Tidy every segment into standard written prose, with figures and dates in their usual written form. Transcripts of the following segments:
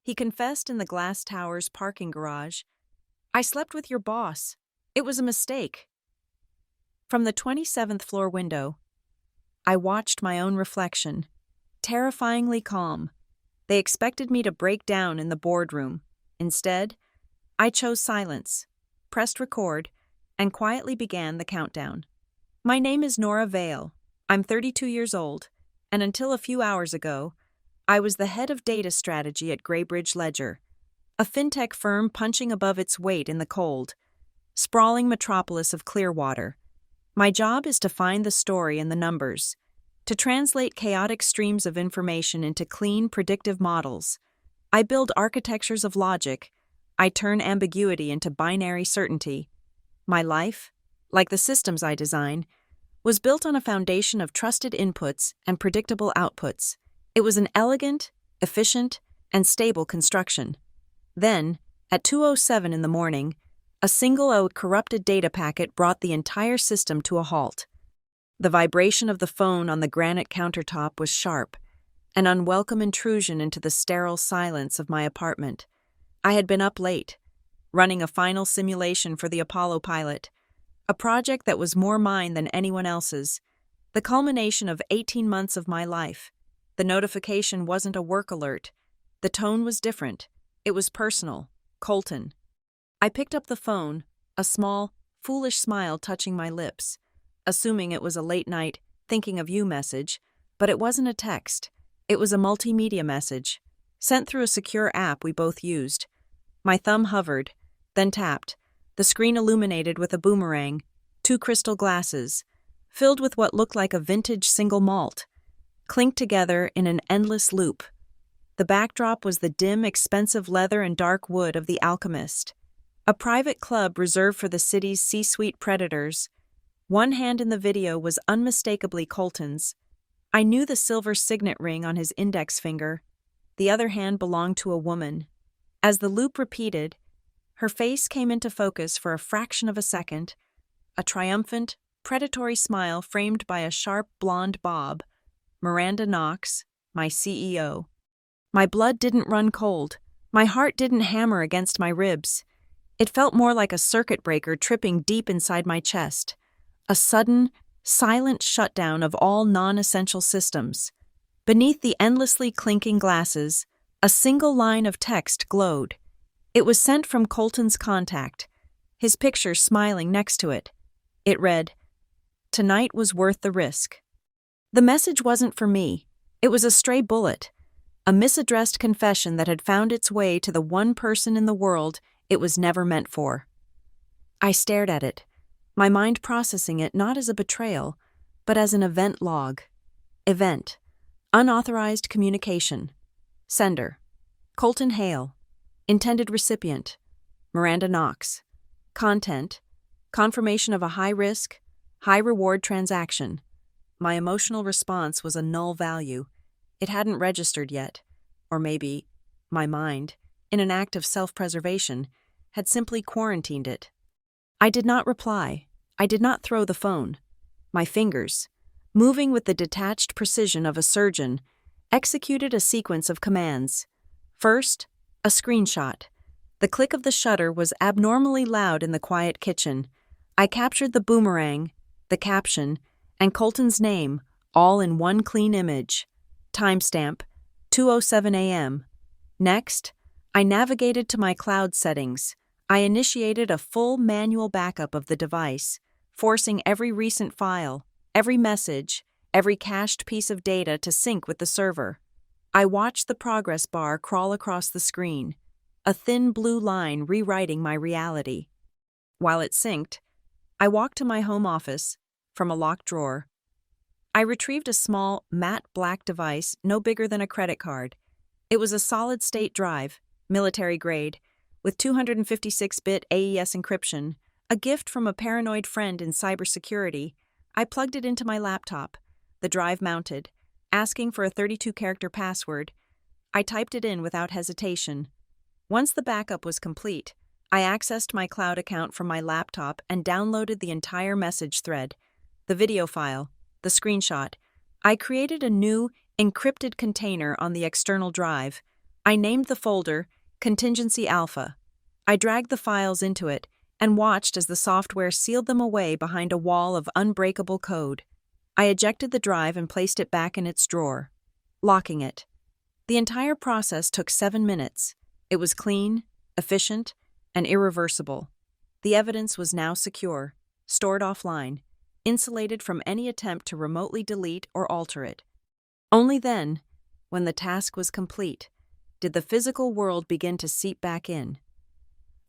He confessed in the glass tower's parking garage. I slept with your boss. It was a mistake. From the 27th floor window, I watched my own reflection, terrifyingly calm. They expected me to break down in the boardroom. Instead, I chose silence, pressed record, and quietly began the countdown. My name is Nora Vale. I'm 32 years old, and until a few hours ago, I was the head of data strategy at Graybridge Ledger, a fintech firm punching above its weight in the cold, sprawling metropolis of Clearwater. My job is to find the story in the numbers, to translate chaotic streams of information into clean, predictive models. I build architectures of logic. I turn ambiguity into binary certainty. My life, like the systems I design, was built on a foundation of trusted inputs and predictable outputs. It was an elegant, efficient, and stable construction. Then, at 2:07 in the morning, a single corrupted data packet brought the entire system to a halt. The vibration of the phone on the granite countertop was sharp, an unwelcome intrusion into the sterile silence of my apartment. I had been up late, running a final simulation for the Apollo pilot, a project that was more mine than anyone else's, the culmination of 18 months of my life. The notification wasn't a work alert. The tone was different. It was personal. Colton. I picked up the phone, a small, foolish smile touching my lips, assuming it was a late-night, thinking-of-you message, but it wasn't a text. It was a multimedia message, sent through a secure app we both used. My thumb hovered, then tapped, the screen illuminated with a boomerang, 2 crystal glasses, filled with what looked like a vintage single malt, clinked together in an endless loop. The backdrop was the dim, expensive leather and dark wood of The Alchemist, a private club reserved for the city's C-suite predators. One hand in the video was unmistakably Colton's. I knew the silver signet ring on his index finger. The other hand belonged to a woman. As the loop repeated, her face came into focus for a fraction of a second, a triumphant, predatory smile framed by a sharp blonde bob. Miranda Knox, my CEO. My blood didn't run cold. My heart didn't hammer against my ribs. It felt more like a circuit breaker tripping deep inside my chest. A sudden, silent shutdown of all non-essential systems. Beneath the endlessly clinking glasses, a single line of text glowed. It was sent from Colton's contact, his picture smiling next to it. It read, "Tonight was worth the risk." The message wasn't for me. It was a stray bullet, a misaddressed confession that had found its way to the one person in the world it was never meant for. I stared at it, my mind processing it not as a betrayal, but as an event log. Event. Unauthorized communication. Sender. Colton Hale. Intended recipient. Miranda Knox. Content. Confirmation of a high-risk, high-reward transaction. My emotional response was a null value. It hadn't registered yet. Or maybe, my mind, in an act of self-preservation, had simply quarantined it. I did not reply. I did not throw the phone. My fingers, moving with the detached precision of a surgeon, executed a sequence of commands. First, a screenshot. The click of the shutter was abnormally loud in the quiet kitchen. I captured the boomerang, the caption, and Colton's name, all in one clean image. Timestamp, 2:07 a.m. Next, I navigated to my cloud settings. I initiated a full manual backup of the device, forcing every recent file, every message, every cached piece of data to sync with the server. I watched the progress bar crawl across the screen, a thin blue line rewriting my reality. While it synced, I walked to my home office, from a locked drawer. I retrieved a small, matte black device no bigger than a credit card. It was a solid-state drive, military grade, with 256-bit AES encryption, a gift from a paranoid friend in cybersecurity. I plugged it into my laptop, the drive mounted, asking for a 32-character password. I typed it in without hesitation. Once the backup was complete, I accessed my cloud account from my laptop and downloaded the entire message thread, the video file, the screenshot. I created a new, encrypted container on the external drive, I named the folder Contingency Alpha. I dragged the files into it and watched as the software sealed them away behind a wall of unbreakable code. I ejected the drive and placed it back in its drawer, locking it. The entire process took 7 minutes. It was clean, efficient, and irreversible. The evidence was now secure, stored offline, insulated from any attempt to remotely delete or alter it. Only then, when the task was complete, did the physical world begin to seep back in.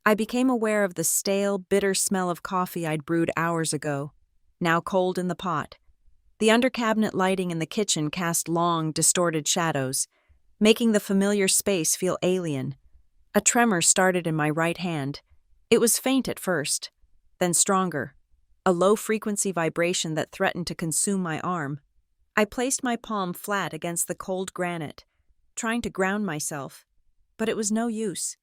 I became aware of the stale, bitter smell of coffee I'd brewed hours ago, now cold in the pot. The under-cabinet lighting in the kitchen cast long, distorted shadows, making the familiar space feel alien. A tremor started in my right hand. It was faint at first, then stronger, a low-frequency vibration that threatened to consume my arm. I placed my palm flat against the cold granite, trying to ground myself, but it was no use.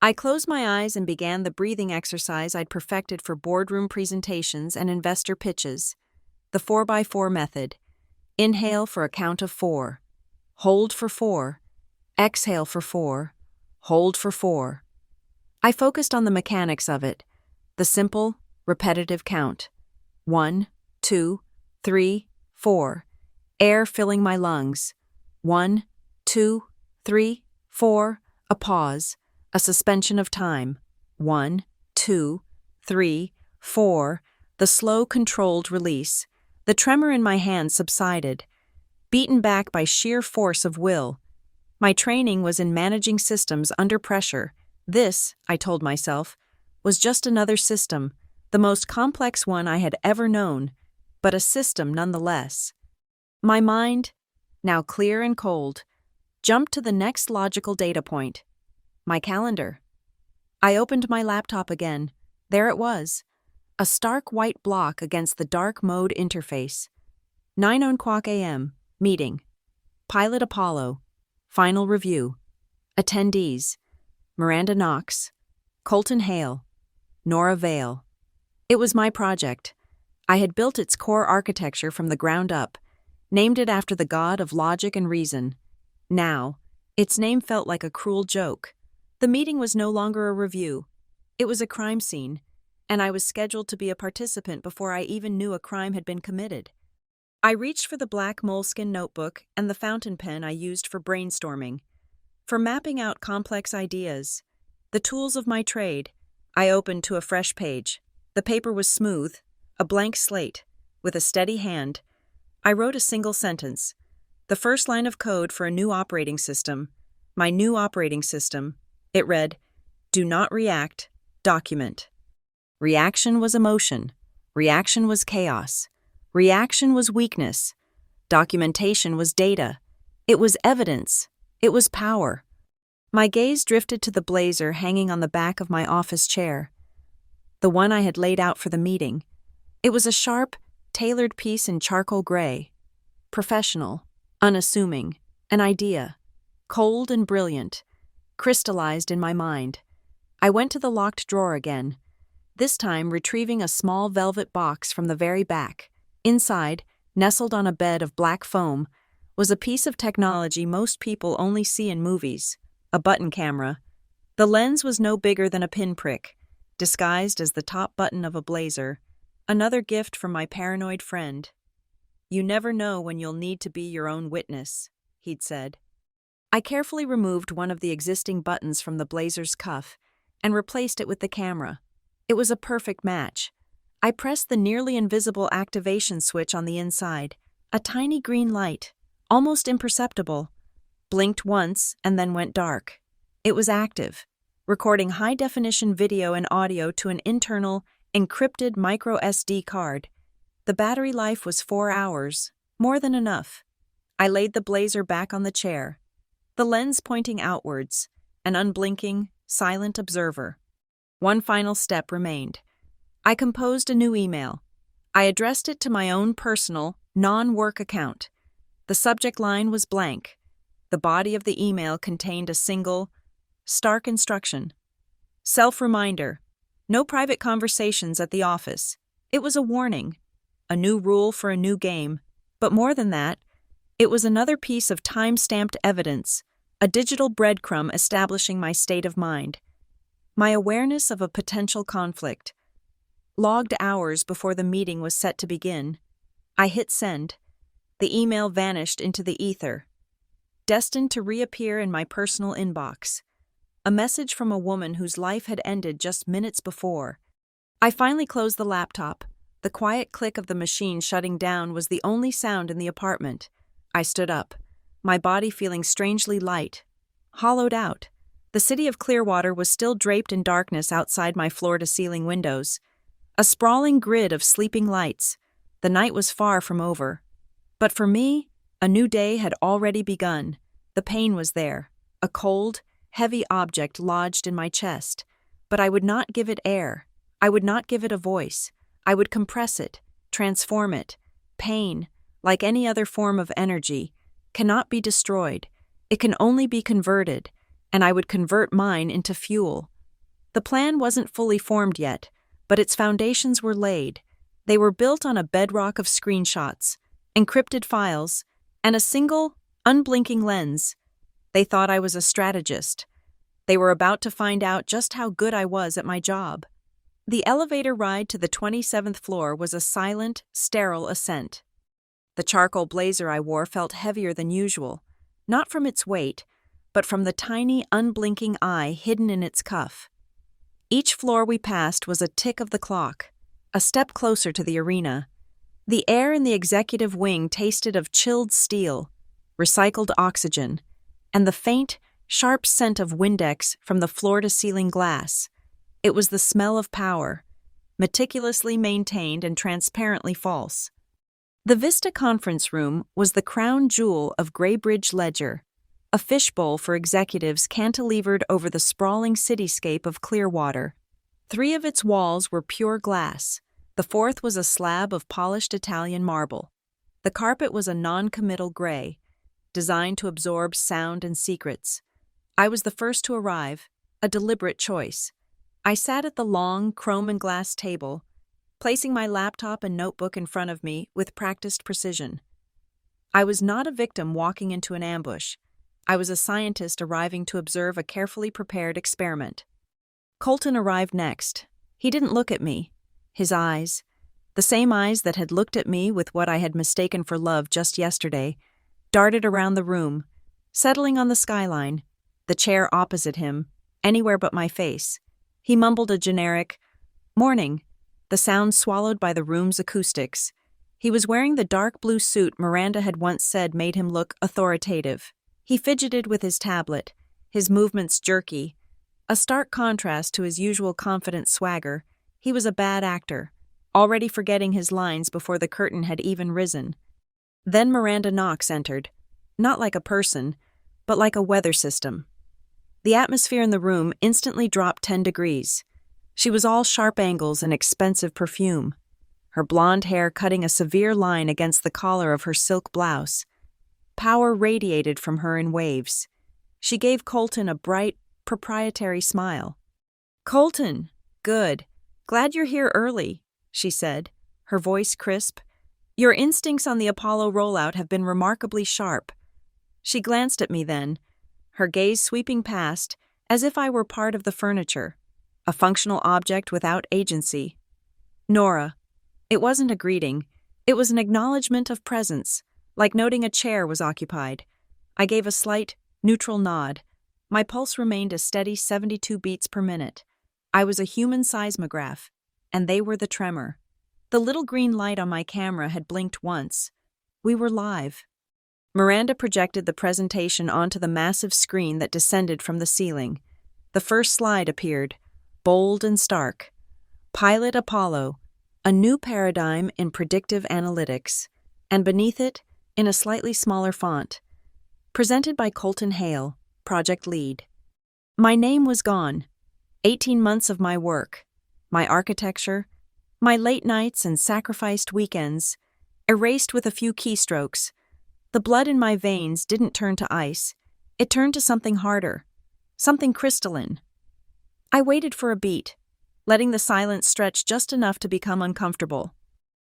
I closed my eyes and began the breathing exercise I'd perfected for boardroom presentations and investor pitches. The 4x4 method. Inhale for a count of 4. Hold for 4. Exhale for 4. Hold for 4. I focused on the mechanics of it, the simple, repetitive count. 1, 2, 3, 4. Air filling my lungs. 1, 2, 3, 4. A pause. A suspension of time. 1, 2, 3, 4. The slow, controlled release. The tremor in my hand subsided, beaten back by sheer force of will. My training was in managing systems under pressure. This, I told myself, was just another system, the most complex one I had ever known, but a system nonetheless. My mind, now clear and cold, jumped to the next logical data point. My calendar. I opened my laptop again. There it was, a stark white block against the dark mode interface. 9:00 a.m. Meeting. Pilot Apollo. Final review. Attendees. Miranda Knox. Colton Hale. Nora Vale. It was my project. I had built its core architecture from the ground up, named it after the god of logic and reason. Now, its name felt like a cruel joke. The meeting was no longer a review. It was a crime scene, and I was scheduled to be a participant before I even knew a crime had been committed. I reached for the black moleskin notebook and the fountain pen I used for brainstorming, for mapping out complex ideas. The tools of my trade. I opened to a fresh page. The paper was smooth, a blank slate. With a steady hand, I wrote a single sentence. The first line of code for a new operating system. My new operating system. It read, "Do not react, document." Reaction was emotion. Reaction was chaos. Reaction was weakness. Documentation was data. It was evidence. It was power. My gaze drifted to the blazer hanging on the back of my office chair, the one I had laid out for the meeting. It was a sharp, tailored piece in charcoal gray. Professional, unassuming, an idea, cold and brilliant, crystallized in my mind. I went to the locked drawer again, this time retrieving a small velvet box from the very back. Inside, nestled on a bed of black foam, was a piece of technology most people only see in movies, a button camera. The lens was no bigger than a pinprick, disguised as the top button of a blazer, another gift from my paranoid friend. "You never know when you'll need to be your own witness," he'd said. I carefully removed one of the existing buttons from the blazer's cuff and replaced it with the camera. It was a perfect match. I pressed the nearly invisible activation switch on the inside, a tiny green light, almost imperceptible, blinked once and then went dark. It was active, recording high-definition video and audio to an internal, encrypted micro SD card. The battery life was 4 hours, more than enough. I laid the blazer back on the chair, the lens pointing outwards, an unblinking, silent observer. One final step remained. I composed a new email. I addressed it to my own personal, non-work account. The subject line was blank. The body of the email contained a single, stark instruction. Self-reminder. No private conversations at the office. It was a warning. A new rule for a new game. But more than that, it was another piece of time-stamped evidence, a digital breadcrumb establishing my state of mind, my awareness of a potential conflict. Logged hours before the meeting was set to begin, I hit send. The email vanished into the ether, destined to reappear in my personal inbox. A message from a woman whose life had ended just minutes before. I finally closed the laptop. The quiet click of the machine shutting down was the only sound in the apartment. I stood up, my body feeling strangely light, hollowed out. The city of Clearwater was still draped in darkness outside my floor-to-ceiling windows, a sprawling grid of sleeping lights. The night was far from over. But for me, a new day had already begun. The pain was there, a cold, heavy object lodged in my chest. But I would not give it air. I would not give it a voice. I would compress it, transform it. Pain, like any other form of energy, cannot be destroyed. It can only be converted, and I would convert mine into fuel. The plan wasn't fully formed yet, but its foundations were laid. They were built on a bedrock of screenshots, encrypted files, and a single, unblinking lens. They thought I was a strategist. They were about to find out just how good I was at my job. The elevator ride to the 27th floor was a silent, sterile ascent. The charcoal blazer I wore felt heavier than usual, not from its weight, but from the tiny, unblinking eye hidden in its cuff. Each floor we passed was a tick of the clock, a step closer to the arena. The air in the executive wing tasted of chilled steel, recycled oxygen, and the faint, sharp scent of Windex from the floor-to-ceiling glass. It was the smell of power, meticulously maintained and transparently false. The Vista Conference Room was the crown jewel of Graybridge Ledger, a fishbowl for executives cantilevered over the sprawling cityscape of Clearwater. 3 of its walls were pure glass. The 4th was a slab of polished Italian marble. The carpet was a non-committal gray, designed to absorb sound and secrets. I was the first to arrive, a deliberate choice. I sat at the long, chrome and glass table, placing my laptop and notebook in front of me with practiced precision. I was not a victim walking into an ambush. I was a scientist arriving to observe a carefully prepared experiment. Colton arrived next. He didn't look at me. His eyes, the same eyes that had looked at me with what I had mistaken for love just yesterday, darted around the room, settling on the skyline, the chair opposite him, anywhere but my face. He mumbled a generic, "Morning," the sound swallowed by the room's acoustics. He was wearing the dark blue suit Miranda had once said made him look authoritative. He fidgeted with his tablet, his movements jerky, a stark contrast to his usual confident swagger. He was a bad actor, already forgetting his lines before the curtain had even risen. Then Miranda Knox entered, not like a person, but like a weather system. The atmosphere in the room instantly dropped 10 degrees. She was all sharp angles and expensive perfume, her blonde hair cutting a severe line against the collar of her silk blouse. Power radiated from her in waves. She gave Colton a bright, proprietary smile. "Colton, good. Glad you're here early," she said, her voice crisp. "Your instincts on the Apollo rollout have been remarkably sharp." She glanced at me then, her gaze sweeping past, as if I were part of the furniture, a functional object without agency. "Nora." It wasn't a greeting. It was an acknowledgement of presence, like noting a chair was occupied. I gave a slight, neutral nod. My pulse remained a steady 72 beats per minute. I was a human seismograph, and they were the tremor. The little green light on my camera had blinked once. We were live. Miranda projected the presentation onto the massive screen that descended from the ceiling. The first slide appeared, bold and stark. Pilot Apollo, a new paradigm in predictive analytics, and beneath it, in a slightly smaller font, presented by Colton Hale, project lead. My name was gone. 18 months of my work, my architecture, my late nights and sacrificed weekends, erased with a few keystrokes. The blood in my veins didn't turn to ice. It turned to something harder, something crystalline. I waited for a beat, letting the silence stretch just enough to become uncomfortable.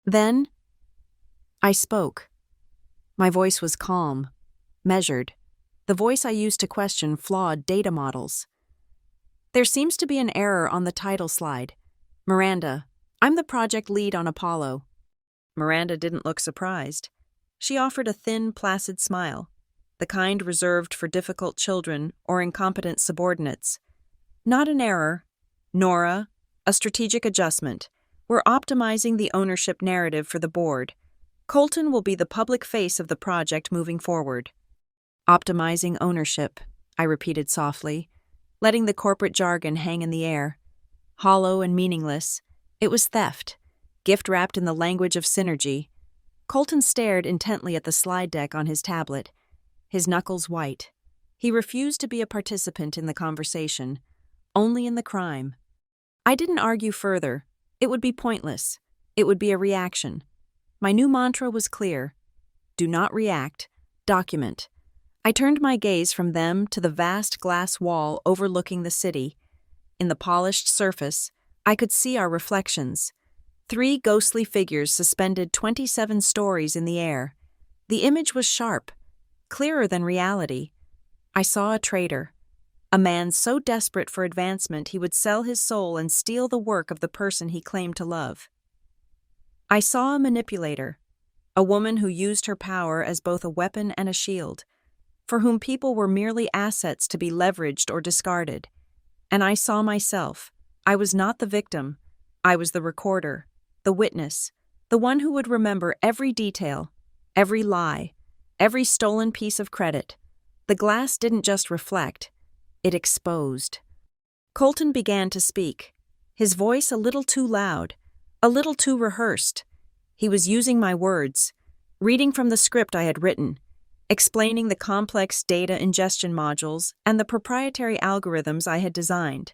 Then, I spoke. My voice was calm, measured, the voice I used to question flawed data models. There seems to be an error on the title slide. Miranda, I'm the project lead on Apollo. Miranda didn't look surprised. She offered a thin, placid smile, the kind reserved for difficult children or incompetent subordinates. Not an error. Nora, a strategic adjustment. We're optimizing the ownership narrative for the board. Colton will be the public face of the project moving forward. Optimizing ownership, I repeated softly, letting the corporate jargon hang in the air. Hollow and meaningless, it was theft, gift wrapped in the language of synergy. Colton stared intently at the slide deck on his tablet, his knuckles white. He refused to be a participant in the conversation, only in the crime. I didn't argue further. It would be pointless. It would be a reaction. My new mantra was clear. Do not react. Document. I turned my gaze from them to the vast glass wall overlooking the city. In the polished surface, I could see our reflections. 3 ghostly figures suspended 27 stories in the air. The image was sharp, clearer than reality. I saw a traitor, a man so desperate for advancement he would sell his soul and steal the work of the person he claimed to love. I saw a manipulator, a woman who used her power as both a weapon and a shield, for whom people were merely assets to be leveraged or discarded. And I saw myself. I was not the victim. I was the recorder, the witness, the one who would remember every detail, every lie, every stolen piece of credit. The glass didn't just reflect, it exposed. Colton began to speak, his voice a little too loud, a little too rehearsed. He was using my words, reading from the script I had written, explaining the complex data ingestion modules and the proprietary algorithms I had designed.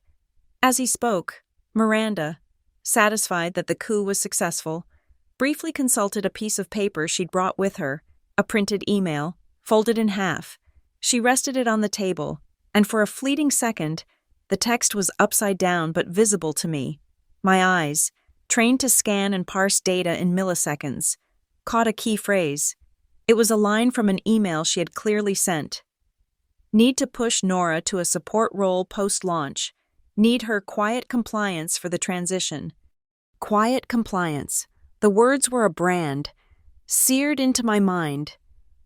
As he spoke, Miranda, satisfied that the coup was successful, briefly consulted a piece of paper she'd brought with her, a printed email, folded in half. She rested it on the table, and for a fleeting second, the text was upside down but visible to me. My eyes, trained to scan and parse data in milliseconds, caught a key phrase. It was a line from an email she had clearly sent. Need to push Nora to a support role post-launch. Need her quiet compliance for the transition. Quiet compliance. The words were a brand, seared into my mind.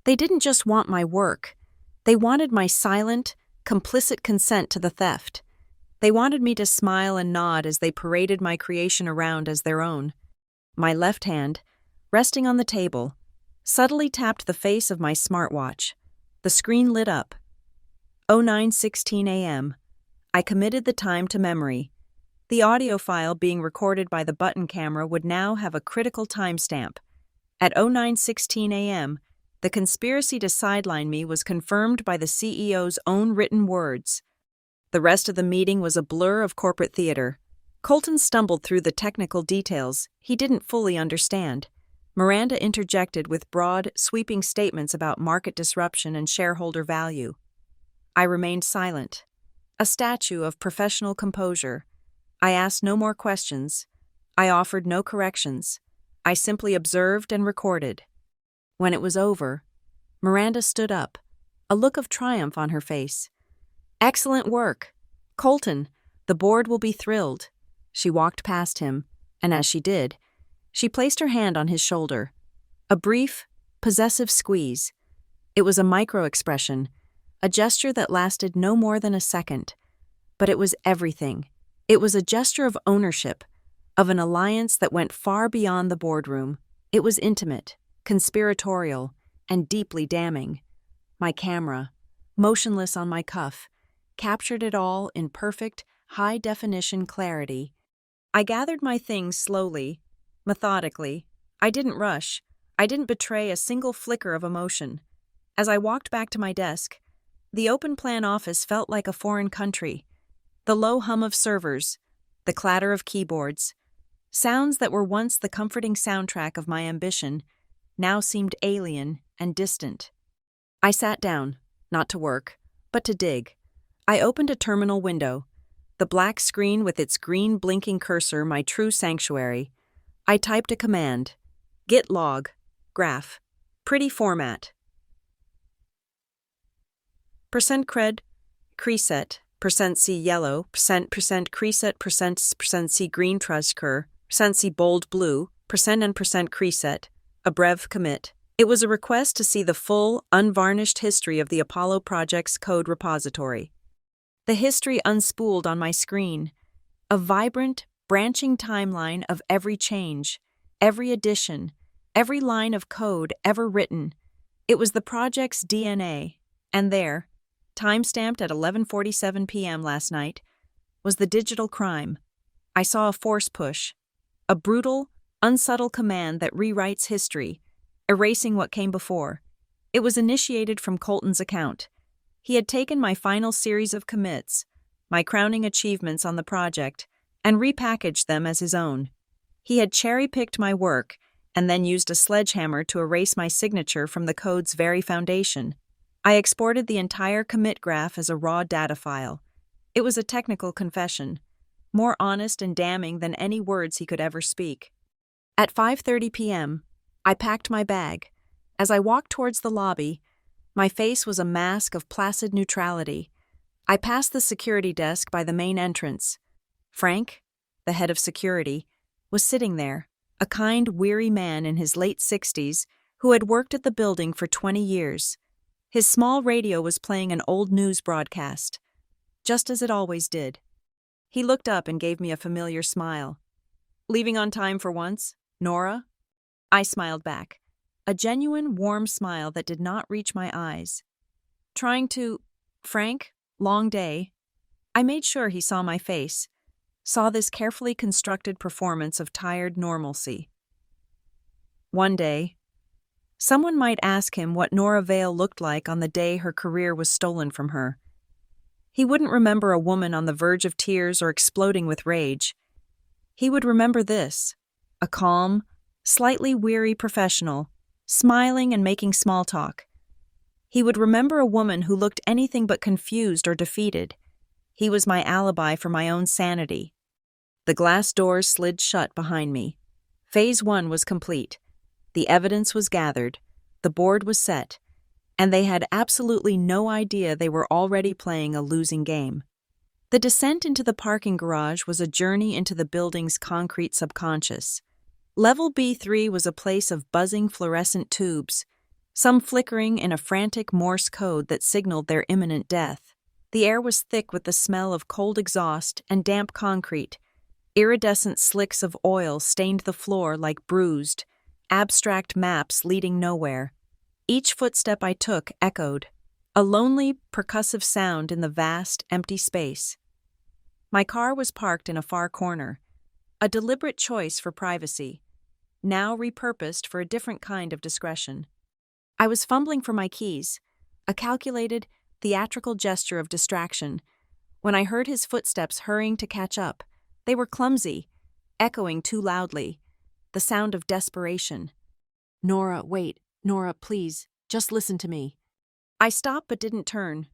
They didn't just want my work. They wanted my silent, complicit consent to the theft. They wanted me to smile and nod as they paraded my creation around as their own. My left hand, resting on the table, subtly tapped the face of my smartwatch. The screen lit up. 09:16 a.m. I committed the time to memory. The audio file being recorded by the button camera would now have a critical timestamp. At 09:16 a.m., the conspiracy to sideline me was confirmed by the CEO's own written words. The rest of the meeting was a blur of corporate theater. Colton stumbled through the technical details he didn't fully understand. Miranda interjected with broad, sweeping statements about market disruption and shareholder value. I remained silent, a statue of professional composure. I asked no more questions. I offered no corrections. I simply observed and recorded. When it was over, Miranda stood up, a look of triumph on her face. Excellent work. Colton, the board will be thrilled. She walked past him, and as she did, she placed her hand on his shoulder. A brief, possessive squeeze. It was a micro-expression, a gesture that lasted no more than a second. But it was everything. It was a gesture of ownership, of an alliance that went far beyond the boardroom. It was intimate, conspiratorial, and deeply damning. My camera, motionless on my cuff, captured it all in perfect, high-definition clarity. I gathered my things slowly, methodically. I didn't rush. I didn't betray a single flicker of emotion. As I walked back to my desk, the open-plan office felt like a foreign country. The low hum of servers, the clatter of keyboards, sounds that were once the comforting soundtrack of my ambition, now seemed alien and distant. I sat down, not to work, but to dig. I opened a terminal window, the black screen with its green blinking cursor my true sanctuary. I typed a command, git log, graph, pretty format. Percent cred, creset, percent C yellow, percent creset, percent C green truscur, percent C bold blue, percent and percent creset, a brev commit. It was a request to see the full, unvarnished history of the Apollo project's code repository. The history unspooled on my screen, a vibrant, branching timeline of every change, every addition, every line of code ever written. It was the project's DNA, and there, time-stamped at 11:47 p.m. last night, was the digital crime. I saw a force push, a brutal, unsubtle command that rewrites history, erasing what came before. It was initiated from Colton's account. He had taken my final series of commits, my crowning achievements on the project, and repackaged them as his own. He had cherry-picked my work and then used a sledgehammer to erase my signature from the code's very foundation. I exported the entire commit graph as a raw data file. It was a technical confession, more honest and damning than any words he could ever speak. At 5:30 p.m., I packed my bag. As I walked towards the lobby, my face was a mask of placid neutrality. I passed the security desk by the main entrance. Frank, the head of security, was sitting there, a kind, weary man in his late 60s who had worked at the building for 20 years. His small radio was playing an old news broadcast, just as it always did. He looked up and gave me a familiar smile. "Leaving on time for once, Nora?" I smiled back, a genuine, warm smile that did not reach my eyes. Frank, long day. I made sure he saw my face, saw this carefully constructed performance of tired normalcy. One day, someone might ask him what Nora Vale looked like on the day her career was stolen from her. He wouldn't remember a woman on the verge of tears or exploding with rage. He would remember this, a calm, slightly weary professional, smiling and making small talk. He would remember a woman who looked anything but confused or defeated. He was my alibi for my own sanity. The glass doors slid shut behind me. Phase 1 was complete. The evidence was gathered, the board was set, and they had absolutely no idea they were already playing a losing game. The descent into the parking garage was a journey into the building's concrete subconscious. Level B3 was a place of buzzing fluorescent tubes, some flickering in a frantic Morse code that signaled their imminent death. The air was thick with the smell of cold exhaust and damp concrete. Iridescent slicks of oil stained the floor like bruised, abstract maps leading nowhere. Each footstep I took echoed, a lonely, percussive sound in the vast, empty space. My car was parked in a far corner, a deliberate choice for privacy, now repurposed for a different kind of discretion. I was fumbling for my keys, a calculated, theatrical gesture of distraction, when I heard his footsteps hurrying to catch up. They were clumsy, echoing too loudly, the sound of desperation. "Nora, wait. Nora, please, just listen to me." I stopped but didn't turn.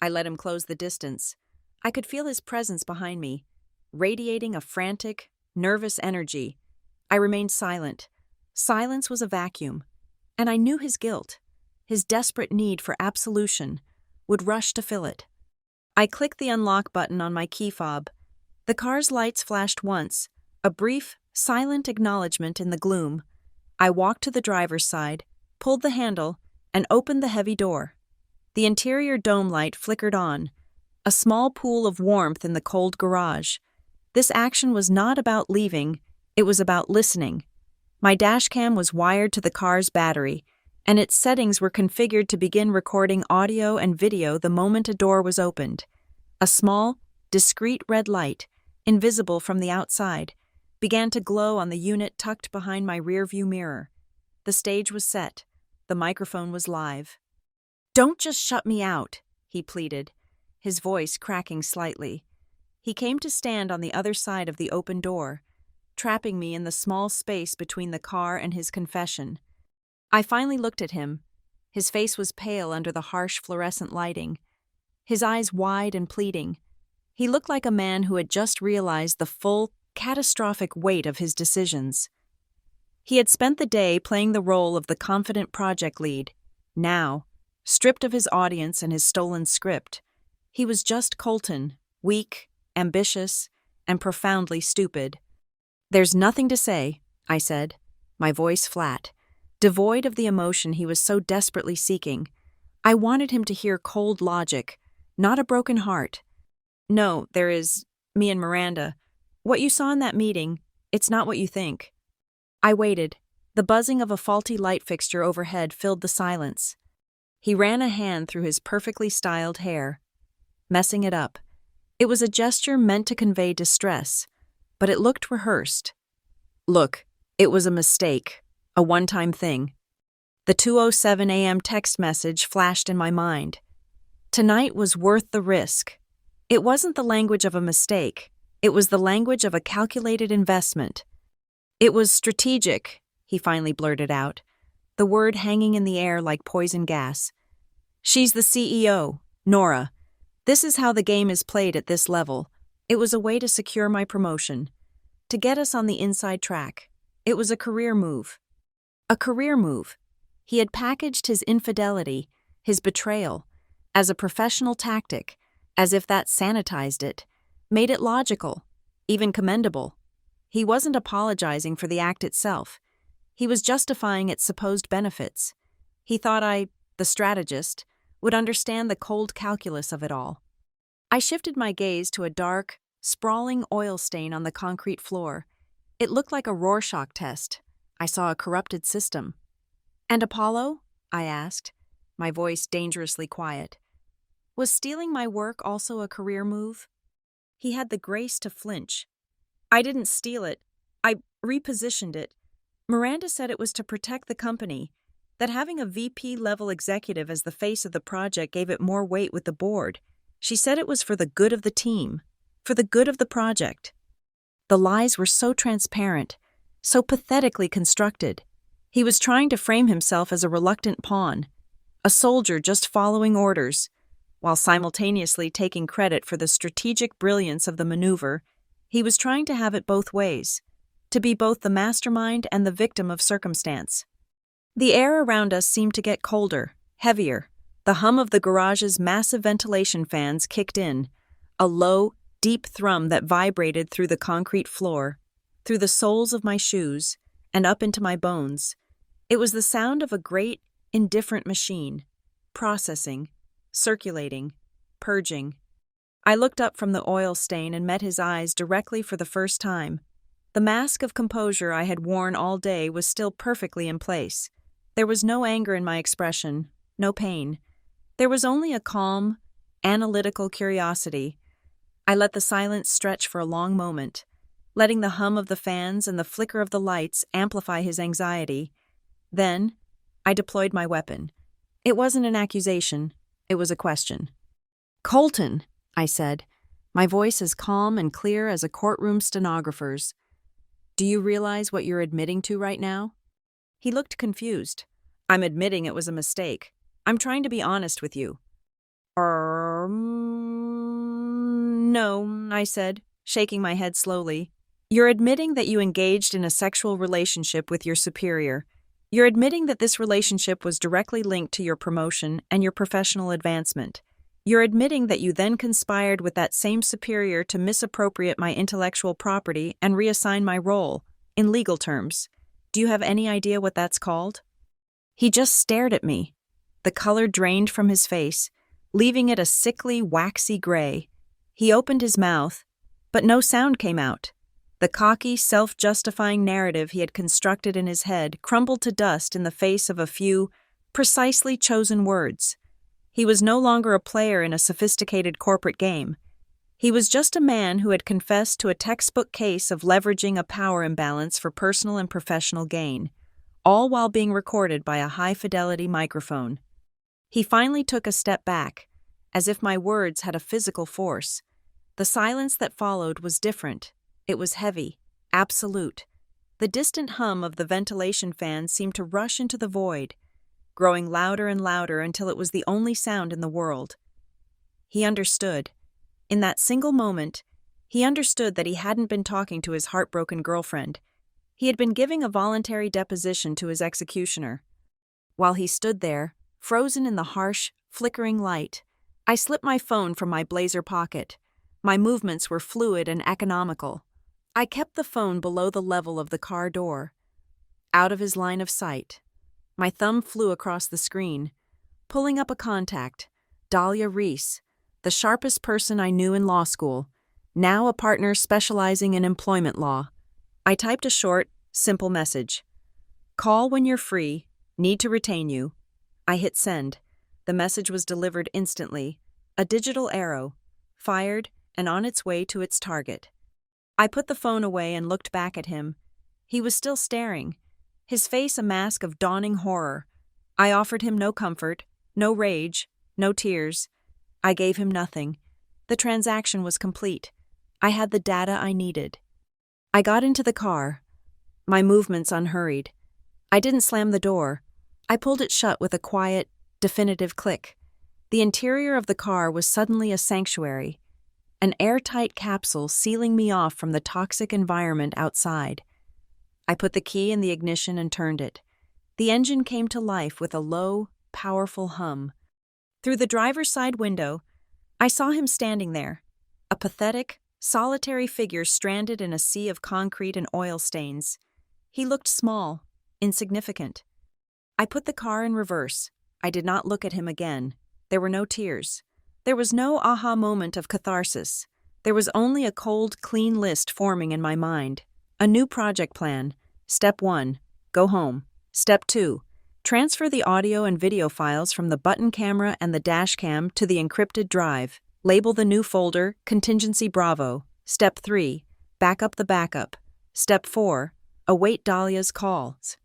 I let him close the distance. I could feel his presence behind me, radiating a frantic, nervous energy. I remained silent. Silence was a vacuum, and I knew his guilt, his desperate need for absolution, would rush to fill it. I clicked the unlock button on my key fob. The car's lights flashed once, a brief, silent acknowledgement in the gloom. I walked to the driver's side, pulled the handle, and opened the heavy door. The interior dome light flickered on, a small pool of warmth in the cold garage. This action was not about leaving, it was about listening. My dashcam was wired to the car's battery, and its settings were configured to begin recording audio and video the moment a door was opened. A small, discreet red light, invisible from the outside, began to glow on the unit tucked behind my rearview mirror. The stage was set. The microphone was live. "Don't just shut me out," he pleaded, his voice cracking slightly. He came to stand on the other side of the open door, trapping me in the small space between the car and his confession. I finally looked at him. His face was pale under the harsh fluorescent lighting, his eyes wide and pleading. He looked like a man who had just realized the full, catastrophic weight of his decisions. He had spent the day playing the role of the confident project lead. Now, stripped of his audience and his stolen script. He was just Colton, weak, ambitious, and profoundly stupid. "There's nothing to say," I said, my voice flat, devoid of the emotion he was so desperately seeking. I wanted him to hear cold logic, not a broken heart. "No, there is me and Miranda. What you saw in that meeting, it's not what you think." I waited. The buzzing of a faulty light fixture overhead filled the silence. He ran a hand through his perfectly styled hair, messing it up. It was a gesture meant to convey distress, but it looked rehearsed. "Look, it was a mistake, a one-time thing." The 2:07 a.m. text message flashed in my mind. Tonight was worth the risk. It wasn't the language of a mistake. It was the language of a calculated investment. "It was strategic," he finally blurted out, the word hanging in the air like poison gas. "She's the CEO, Nora. This is how the game is played at this level." It was a way to secure my promotion, to get us on the inside track. It was a career move. A career move. He had packaged his infidelity, his betrayal, as a professional tactic, as if that sanitized it, made it logical, even commendable. He wasn't apologizing for the act itself. He was justifying its supposed benefits. He thought I, the strategist, would understand the cold calculus of it all. I shifted my gaze to a dark, sprawling oil stain on the concrete floor. It looked like a Rorschach test. I saw a corrupted system. "And Apollo?" I asked, my voice dangerously quiet. Was stealing my work also a career move? He had the grace to flinch. "I didn't steal it. I repositioned it. Miranda said it was to protect the company, that having a VP-level executive as the face of the project gave it more weight with the board. She said it was for the good of the team, for the good of the project." The lies were so transparent, so pathetically constructed. He was trying to frame himself as a reluctant pawn, a soldier just following orders, while simultaneously taking credit for the strategic brilliance of the maneuver. He was trying to have it both ways, to be both the mastermind and the victim of circumstance. The air around us seemed to get colder, heavier. The hum of the garage's massive ventilation fans kicked in, a low, deep thrum that vibrated through the concrete floor, through the soles of my shoes, and up into my bones. It was the sound of a great, indifferent machine, processing, circulating, purging. I looked up from the oil stain and met his eyes directly for the first time. The mask of composure I had worn all day was still perfectly in place. There was no anger in my expression, no pain. There was only a calm, analytical curiosity. I let the silence stretch for a long moment, letting the hum of the fans and the flicker of the lights amplify his anxiety. Then, I deployed my weapon. It wasn't an accusation, it was a question. "Colton," I said, my voice as calm and clear as a courtroom stenographer's. "Do you realize what you're admitting to right now?" He looked confused. "I'm admitting it was a mistake. I'm trying to be honest with you." No, I said, shaking my head slowly. "You're admitting that you engaged in a sexual relationship with your superior. You're admitting that this relationship was directly linked to your promotion and your professional advancement. You're admitting that you then conspired with that same superior to misappropriate my intellectual property and reassign my role, in legal terms. Do you have any idea what that's called?" He just stared at me. The color drained from his face, leaving it a sickly, waxy gray. He opened his mouth, but no sound came out. The cocky, self-justifying narrative he had constructed in his head crumbled to dust in the face of a few, precisely chosen words. He was no longer a player in a sophisticated corporate game. He was just a man who had confessed to a textbook case of leveraging a power imbalance for personal and professional gain, all while being recorded by a high-fidelity microphone. He finally took a step back, as if my words had a physical force. The silence that followed was different. It was heavy, absolute. The distant hum of the ventilation fan seemed to rush into the void, growing louder and louder until it was the only sound in the world. He understood. In that single moment, he understood that he hadn't been talking to his heartbroken girlfriend. He had been giving a voluntary deposition to his executioner. While he stood there, frozen in the harsh, flickering light. I slipped my phone from my blazer pocket. My movements were fluid and economical. I kept the phone below the level of the car door, out of his line of sight. My thumb flew across the screen, pulling up a contact, Dahlia Reese, the sharpest person I knew in law school, now a partner specializing in employment law. I typed a short, simple message. Call when you're free. Need to retain you. I hit send. The message was delivered instantly. A digital arrow, fired and on its way to its target. I put the phone away and looked back at him. He was still staring, his face a mask of dawning horror. I offered him no comfort, no rage, no tears. I gave him nothing. The transaction was complete. I had the data I needed. I got into the car, my movements unhurried. I didn't slam the door. I pulled it shut with a quiet, definitive click. The interior of the car was suddenly a sanctuary, an airtight capsule sealing me off from the toxic environment outside. I put the key in the ignition and turned it. The engine came to life with a low, powerful hum. Through the driver's side window, I saw him standing there, a pathetic, solitary figure stranded in a sea of concrete and oil stains. He looked small, insignificant. I put the car in reverse. I did not look at him again. There were no tears. There was no aha moment of catharsis. There was only a cold, clean list forming in my mind. A new project plan. Step 1. Go home. Step 2. Transfer the audio and video files from the button camera and the dash cam to the encrypted drive. Label the new folder Contingency Bravo. Step 3. Back up the backup. Step 4. Await Dahlia's calls.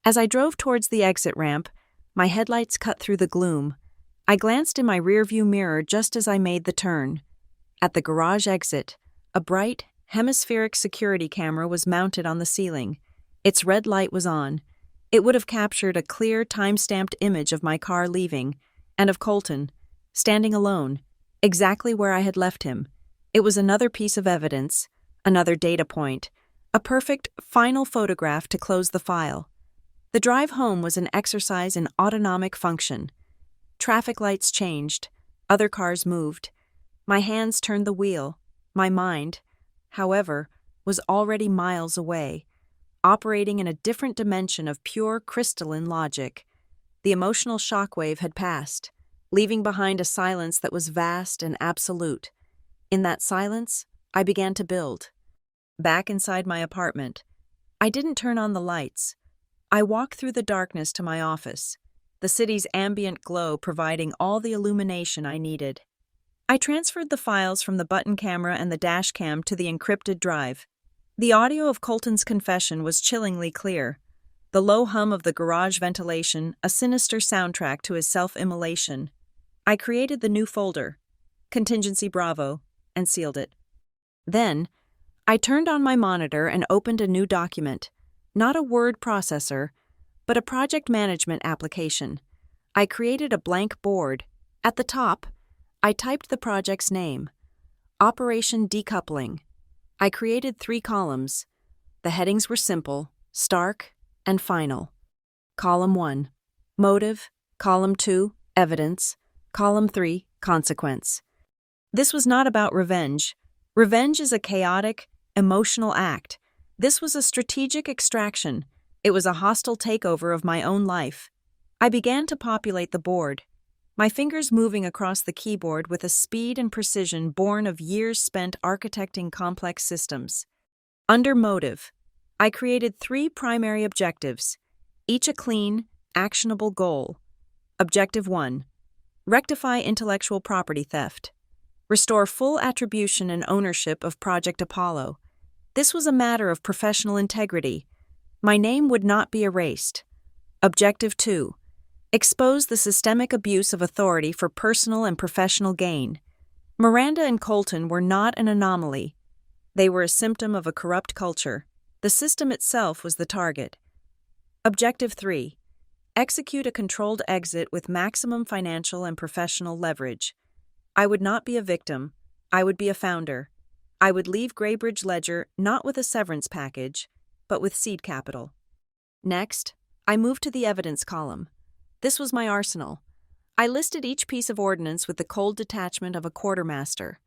As I drove towards the exit ramp, my headlights cut through the gloom. I glanced in my rearview mirror just as I made the turn. At the garage exit, a bright, hemispheric security camera was mounted on the ceiling. Its red light was on. It would have captured a clear, time-stamped image of my car leaving, and of Colton, standing alone, exactly where I had left him. It was another piece of evidence, another data point, a perfect, final photograph to close the file. The drive home was an exercise in autonomic function. Traffic lights changed. Other cars moved. My hands turned the wheel. My mind, however, was already miles away, operating in a different dimension of pure crystalline logic. The emotional shockwave had passed, leaving behind a silence that was vast and absolute. In that silence, I began to build. Back inside my apartment, I didn't turn on the lights. I walked through the darkness to my office, the city's ambient glow providing all the illumination I needed. I transferred the files from the button camera and the dash cam to the encrypted drive. The audio of Colton's confession was chillingly clear. The low hum of the garage ventilation, a sinister soundtrack to his self-immolation. I created the new folder, Contingency Bravo, and sealed it. Then, I turned on my monitor and opened a new document. Not a word processor, but a project management application. I created a blank board. At the top, I typed the project's name, Operation Decoupling. I created 3 columns. The headings were simple, stark, and final. Column 1, Motive. Column 2, Evidence. Column 3, Consequence. This was not about revenge. Revenge is a chaotic, emotional act. This was a strategic extraction. It was a hostile takeover of my own life. I began to populate the board, my fingers moving across the keyboard with a speed and precision born of years spent architecting complex systems. Under Motive, I created 3 primary objectives, each a clean, actionable goal. Objective 1. Rectify intellectual property theft. Restore full attribution and ownership of Project Apollo. This was a matter of professional integrity. My name would not be erased. Objective 2. Expose the systemic abuse of authority for personal and professional gain. Miranda and Colton were not an anomaly. They were a symptom of a corrupt culture. The system itself was the target. Objective 3. Execute a controlled exit with maximum financial and professional leverage. I would not be a victim. I would be a founder. I would leave Graybridge Ledger not with a severance package, but with seed capital. Next, I moved to the evidence column. This was my arsenal. I listed each piece of ordnance with the cold detachment of a quartermaster.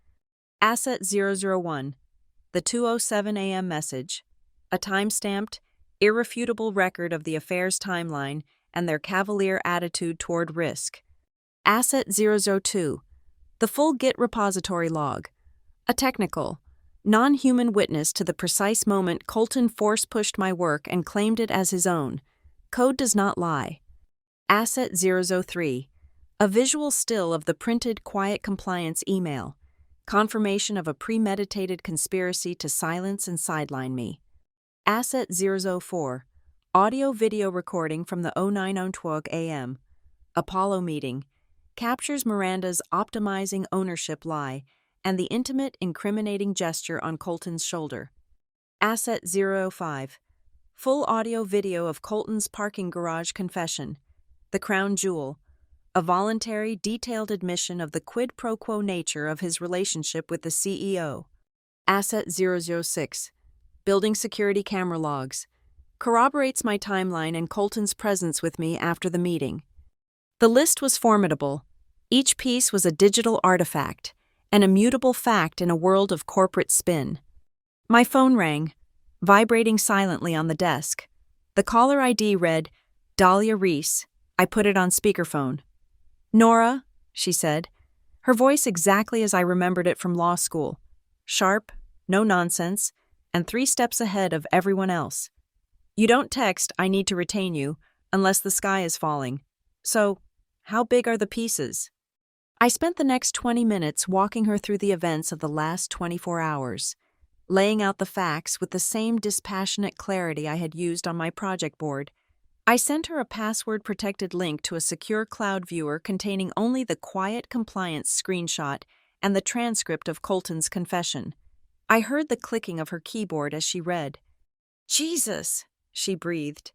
Asset 001, the 2:07 a.m. message, a time-stamped, irrefutable record of the affair's timeline and their cavalier attitude toward risk. Asset 002, the full Git repository log, a technical, non-human witness to the precise moment Colton force-pushed my work and claimed it as his own. Code does not lie. Asset 003, a visual still of the printed quiet compliance email, confirmation of a premeditated conspiracy to silence and sideline me. Asset 004, audio-video recording from the 09:12 a.m. Apollo meeting, captures Miranda's optimizing ownership lie and the intimate, incriminating gesture on Colton's shoulder. Asset 005, full audio-video of Colton's parking garage confession, the crown jewel, a voluntary, detailed admission of the quid pro quo nature of his relationship with the CEO. Asset 006, building security camera logs, corroborates my timeline and Colton's presence with me after the meeting. The list was formidable. Each piece was a digital artifact, an immutable fact in a world of corporate spin. My phone rang, vibrating silently on the desk. The caller ID read, Dahlia Reese. I put it on speakerphone. Nora, she said, her voice exactly as I remembered it from law school. Sharp, no nonsense, and 3 steps ahead of everyone else. You don't text, I need to retain you, unless the sky is falling. So, how big are the pieces? I spent the next 20 minutes walking her through the events of the last 24 hours, laying out the facts with the same dispassionate clarity I had used on my project board. I sent her a password-protected link to a secure cloud viewer containing only the quiet compliance screenshot and the transcript of Colton's confession. I heard the clicking of her keyboard as she read. Jesus, she breathed.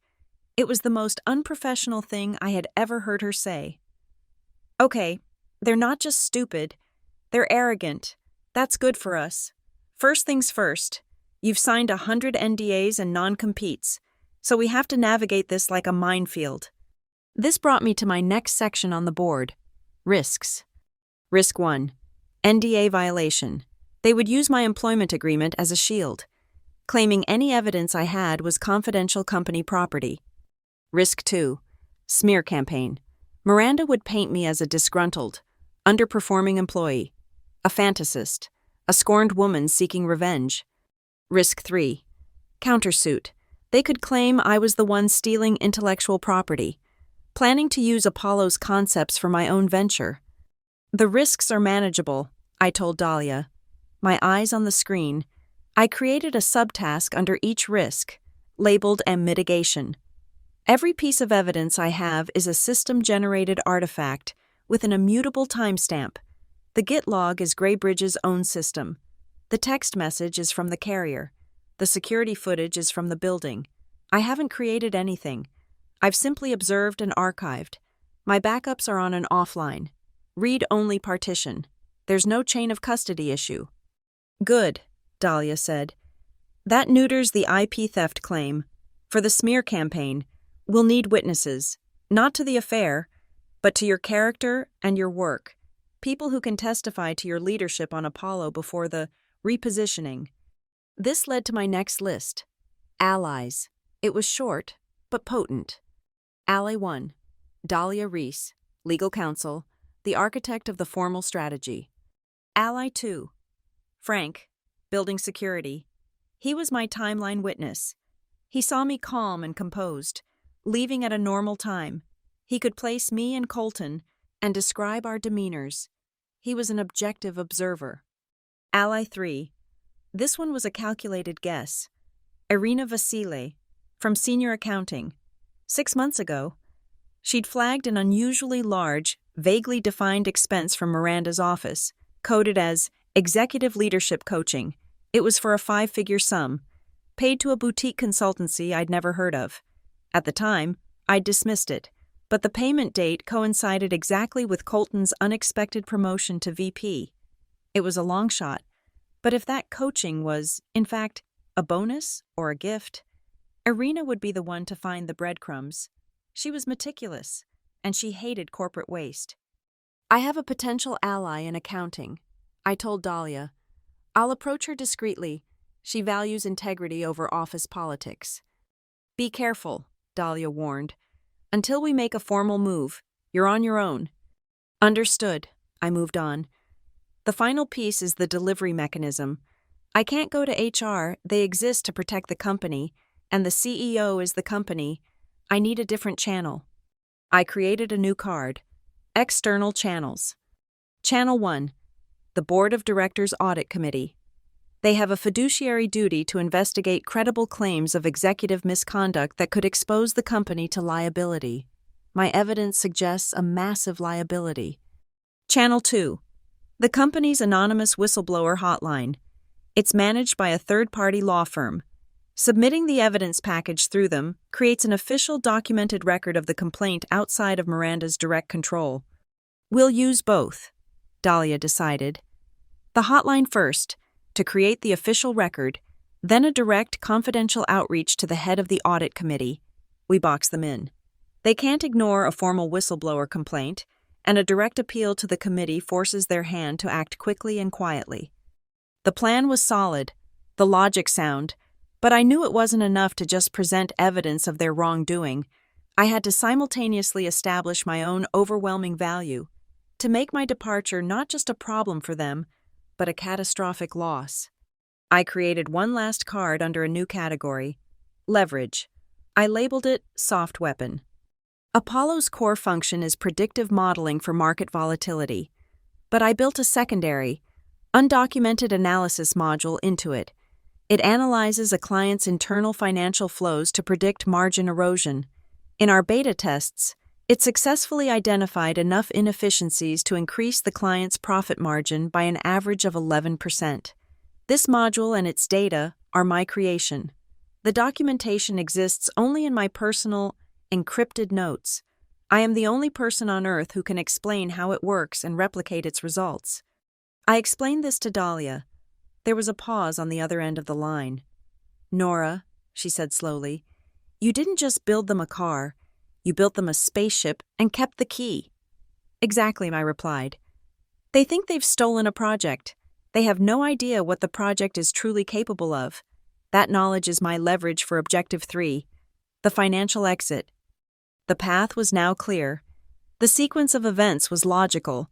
It was the most unprofessional thing I had ever heard her say. Okay, they're not just stupid, they're arrogant. That's good for us. First things first, you've signed 100 NDAs and non-competes, so we have to navigate this like a minefield. This brought me to my next section on the board, risks. Risk 1, NDA violation. They would use my employment agreement as a shield, claiming any evidence I had was confidential company property. Risk 2, smear campaign. Miranda would paint me as a disgruntled, underperforming employee, a fantasist, a scorned woman seeking revenge. Risk 3, countersuit. They could claim I was the one stealing intellectual property, planning to use Apollo's concepts for my own venture. The risks are manageable, I told Dahlia. My eyes on the screen, I created a subtask under each risk, labeled mitigation. Every piece of evidence I have is a system-generated artifact with an immutable timestamp. The Git log is Graybridge's own system. The text message is from the carrier. The security footage is from the building. I haven't created anything. I've simply observed and archived. My backups are on an offline, read-only partition. There's no chain of custody issue. Good, Dahlia said. That neuters the IP theft claim. For the smear campaign, we'll need witnesses, not to the affair, but to your character and your work. People who can testify to your leadership on Apollo before the repositioning. This led to my next list. Allies. It was short, but potent. Ally 1, Dahlia Reese, legal counsel, the architect of the formal strategy. Ally 2, Frank, building security. He was my timeline witness. He saw me calm and composed, leaving at a normal time. He could place me and Colton and describe our demeanors. He was an objective observer. Ally 3, this one was a calculated guess. Irina Vasile, from senior accounting. 6 months ago, she'd flagged an unusually large, vaguely defined expense from Miranda's office, coded as executive leadership coaching. It was for a 5-figure sum, paid to a boutique consultancy I'd never heard of. At the time, I'd dismissed it, but the payment date coincided exactly with Colton's unexpected promotion to VP. It was a long shot, but if that coaching was, in fact, a bonus or a gift, Irina would be the one to find the breadcrumbs. She was meticulous, and she hated corporate waste. I have a potential ally in accounting, I told Dahlia. I'll approach her discreetly. She values integrity over office politics. Be careful, Dahlia warned. Until we make a formal move, you're on your own. Understood, I moved on. The final piece is the delivery mechanism. I can't go to HR, they exist to protect the company, and the CEO is the company. I need a different channel. I created a new card. External channels. Channel 1. The Board of Directors Audit Committee. They have a fiduciary duty to investigate credible claims of executive misconduct that could expose the company to liability. My evidence suggests a massive liability. Channel 2. The company's anonymous whistleblower hotline. It's managed by a third-party law firm. Submitting the evidence package through them creates an official documented record of the complaint outside of Miranda's direct control. We'll use both, Dahlia decided. The hotline first, to create the official record, then a direct confidential outreach to the head of the audit committee. We box them in. They can't ignore a formal whistleblower complaint, and a direct appeal to the committee forces their hand to act quickly and quietly. The plan was solid, the logic sound, but I knew it wasn't enough to just present evidence of their wrongdoing. I had to simultaneously establish my own overwhelming value, to make my departure not just a problem for them, but a catastrophic loss. I created one last card under a new category, leverage. I labeled it soft weapon. Apollo's core function is predictive modeling for market volatility, but I built a secondary, undocumented analysis module into it. It analyzes a client's internal financial flows to predict margin erosion. In our beta tests, it successfully identified enough inefficiencies to increase the client's profit margin by an average of 11%. This module and its data are my creation. The documentation exists only in my personal, encrypted notes. I am the only person on Earth who can explain how it works and replicate its results. I explained this to Dahlia. There was a pause on the other end of the line. Nora, she said slowly, you didn't just build them a car, you built them a spaceship and kept the key. Exactly, I replied. They think they've stolen a project. They have no idea what the project is truly capable of. That knowledge is my leverage for Objective 3, the financial exit. The path was now clear. The sequence of events was logical,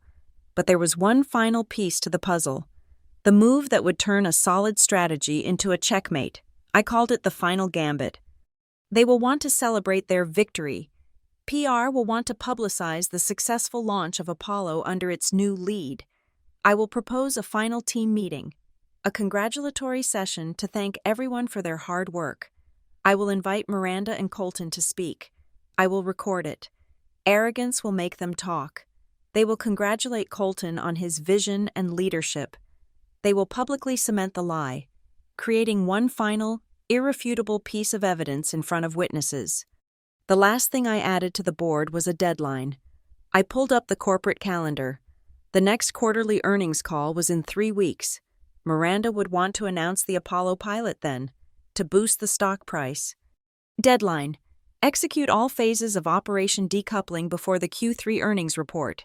but there was one final piece to the puzzle. The move that would turn a solid strategy into a checkmate. I called it the final gambit. They will want to celebrate their victory. PR will want to publicize the successful launch of Apollo under its new lead. I will propose a final team meeting, a congratulatory session to thank everyone for their hard work. I will invite Miranda and Colton to speak. I will record it. Arrogance will make them talk. They will congratulate Colton on his vision and leadership. They will publicly cement the lie, creating one final, irrefutable piece of evidence in front of witnesses. The last thing I added to the board was a deadline. I pulled up the corporate calendar. The next quarterly earnings call was in 3 weeks. Miranda would want to announce the Apollo pilot then, to boost the stock price. Deadline: execute all phases of Operation Decoupling before the Q3 earnings report.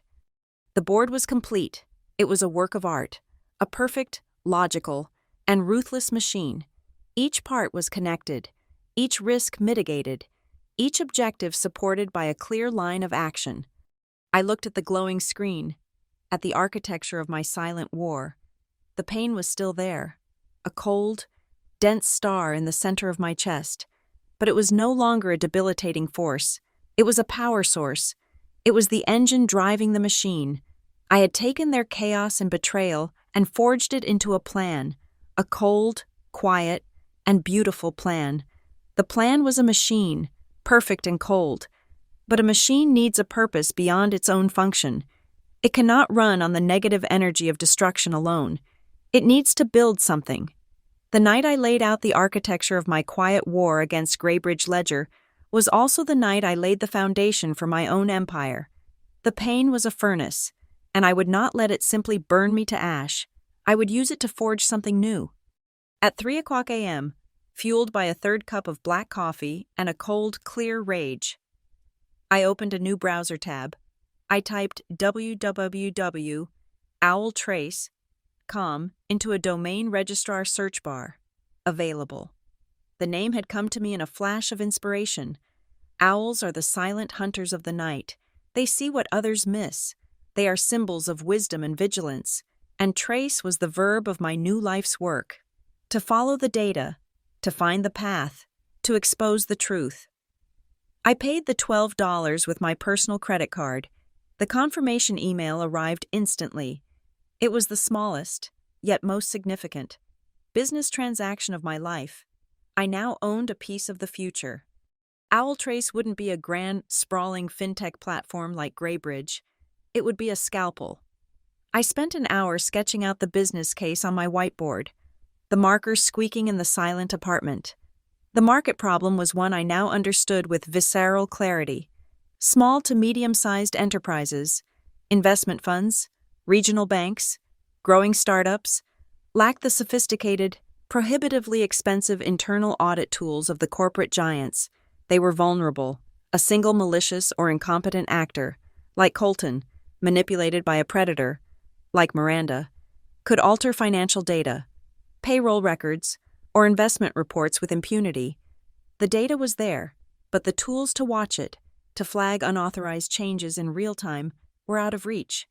The board was complete. It was a work of art, a perfect, logical, and ruthless machine. Each part was connected, each risk mitigated, each objective supported by a clear line of action. I looked at the glowing screen, at the architecture of my silent war. The pain was still there, a cold, dense star in the center of my chest, but it was no longer a debilitating force. It was a power source. It was the engine driving the machine. I had taken their chaos and betrayal and forged it into a plan, a cold, quiet, and beautiful plan. The plan was a machine, perfect and cold, but a machine needs a purpose beyond its own function. It cannot run on the negative energy of destruction alone. It needs to build something. The night I laid out the architecture of my quiet war against Greybridge Ledger was also the night I laid the foundation for my own empire. The pain was a furnace, and I would not let it simply burn me to ash. I would use it to forge something new. At 3:00 a.m., fueled by a third cup of black coffee and a cold, clear rage, I opened a new browser tab. I typed www.owltrace.com into a domain registrar search bar. Available. The name had come to me in a flash of inspiration. Owls are the silent hunters of the night. They see what others miss. They are symbols of wisdom and vigilance. And trace was the verb of my new life's work. To follow the data, to find the path, to expose the truth. I paid the $12 with my personal credit card. The confirmation email arrived instantly. It was the smallest, yet most significant, business transaction of my life. I now owned a piece of the future. Owltrace wouldn't be a grand, sprawling fintech platform like Graybridge. It would be a scalpel. I spent an hour sketching out the business case on my whiteboard, the markers squeaking in the silent apartment. The market problem was one I now understood with visceral clarity. Small to medium-sized enterprises, investment funds, regional banks, growing startups, lacked the sophisticated, prohibitively expensive internal audit tools of the corporate giants. They were vulnerable. A single malicious or incompetent actor, like Colton, manipulated by a predator, like Miranda, could alter financial data, payroll records, or investment reports with impunity. The data was there, but the tools to watch it, to flag unauthorized changes in real time, were out of reach.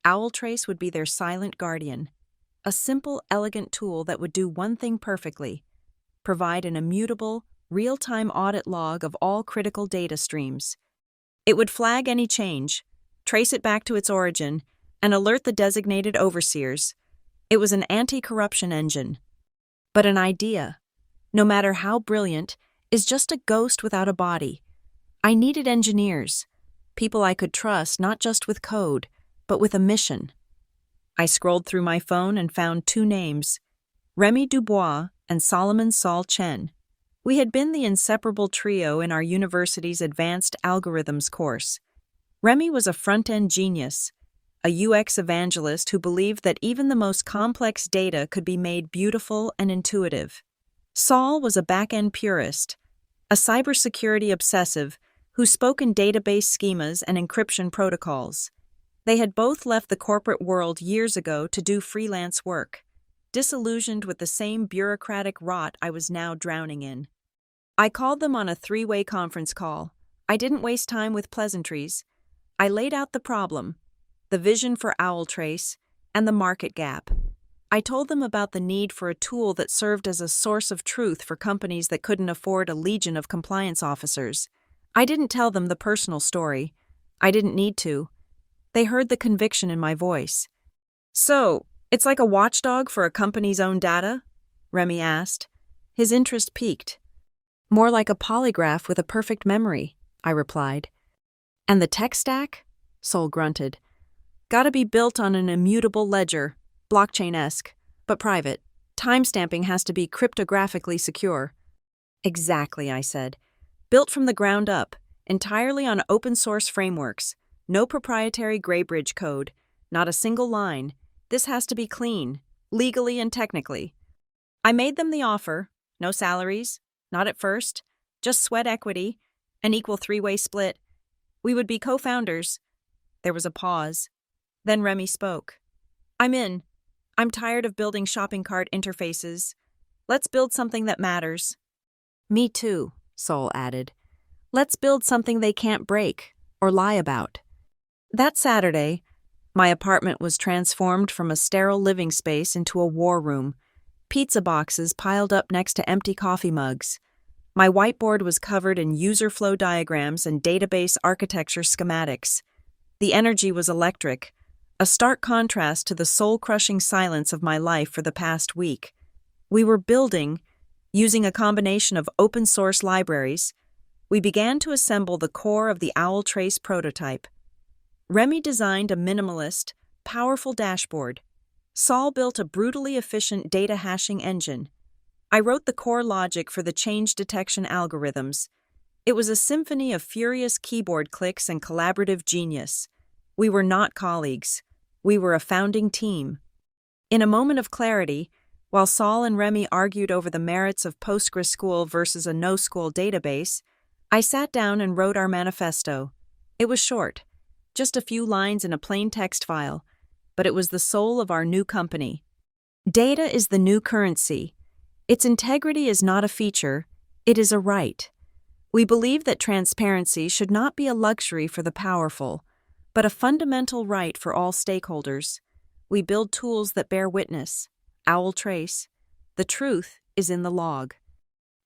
Owltrace would be their silent guardian, a simple, elegant tool that would do one thing perfectly: provide an immutable, real-time audit log of all critical data streams. It would flag any change, trace it back to its origin, and alert the designated overseers. It was an anti-corruption engine. But an idea, no matter how brilliant, is just a ghost without a body. I needed engineers, people I could trust not just with code, but with a mission. I scrolled through my phone and found two names, Remy Dubois and Solomon Saul Chen. We had been the inseparable trio in our university's advanced algorithms course. Remy was a front-end genius, a UX evangelist who believed that even the most complex data could be made beautiful and intuitive. Saul was a back-end purist, a cybersecurity obsessive who spoke in database schemas and encryption protocols. They had both left the corporate world years ago to do freelance work, disillusioned with the same bureaucratic rot I was now drowning in. I called them on a three-way conference call. I didn't waste time with pleasantries. I laid out the problem, the vision for Owltrace, and the market gap. I told them about the need for a tool that served as a source of truth for companies that couldn't afford a legion of compliance officers. I didn't tell them the personal story. I didn't need to. They heard the conviction in my voice. "So, it's like a watchdog for a company's own data?" Remy asked. His interest piqued. "More like a polygraph with a perfect memory," I replied. "And the tech stack?" Sol grunted. "Gotta be built on an immutable ledger, blockchain-esque, but private. Timestamping has to be cryptographically secure." "Exactly," I said. "Built from the ground up, entirely on open-source frameworks. No proprietary Graybridge code, not a single line. This has to be clean, legally and technically." I made them the offer. No salaries, not at first, just sweat equity, an equal three-way split. We would be co-founders. There was a pause. Then Remy spoke. "I'm in. I'm tired of building shopping cart interfaces. Let's build something that matters." "Me too," Sol added. "Let's build something they can't break or lie about." That Saturday, my apartment was transformed from a sterile living space into a war room. Pizza boxes piled up next to empty coffee mugs. My whiteboard was covered in user flow diagrams and database architecture schematics. The energy was electric, a stark contrast to the soul-crushing silence of my life for the past week. We were building, using a combination of open-source libraries. We began to assemble the core of the Owltrace prototype. Remy designed a minimalist, powerful dashboard. Saul built a brutally efficient data hashing engine. I wrote the core logic for the change detection algorithms. It was a symphony of furious keyboard clicks and collaborative genius. We were not colleagues. We were a founding team. In a moment of clarity, while Saul and Remy argued over the merits of PostgreSQL versus a NoSQL database, I sat down and wrote our manifesto. It was short, just a few lines in a plain text file, but it was the soul of our new company. Data is the new currency. Its integrity is not a feature, it is a right. We believe that transparency should not be a luxury for the powerful, but a fundamental right for all stakeholders. We build tools that bear witness. Owl trace. The truth is in the log.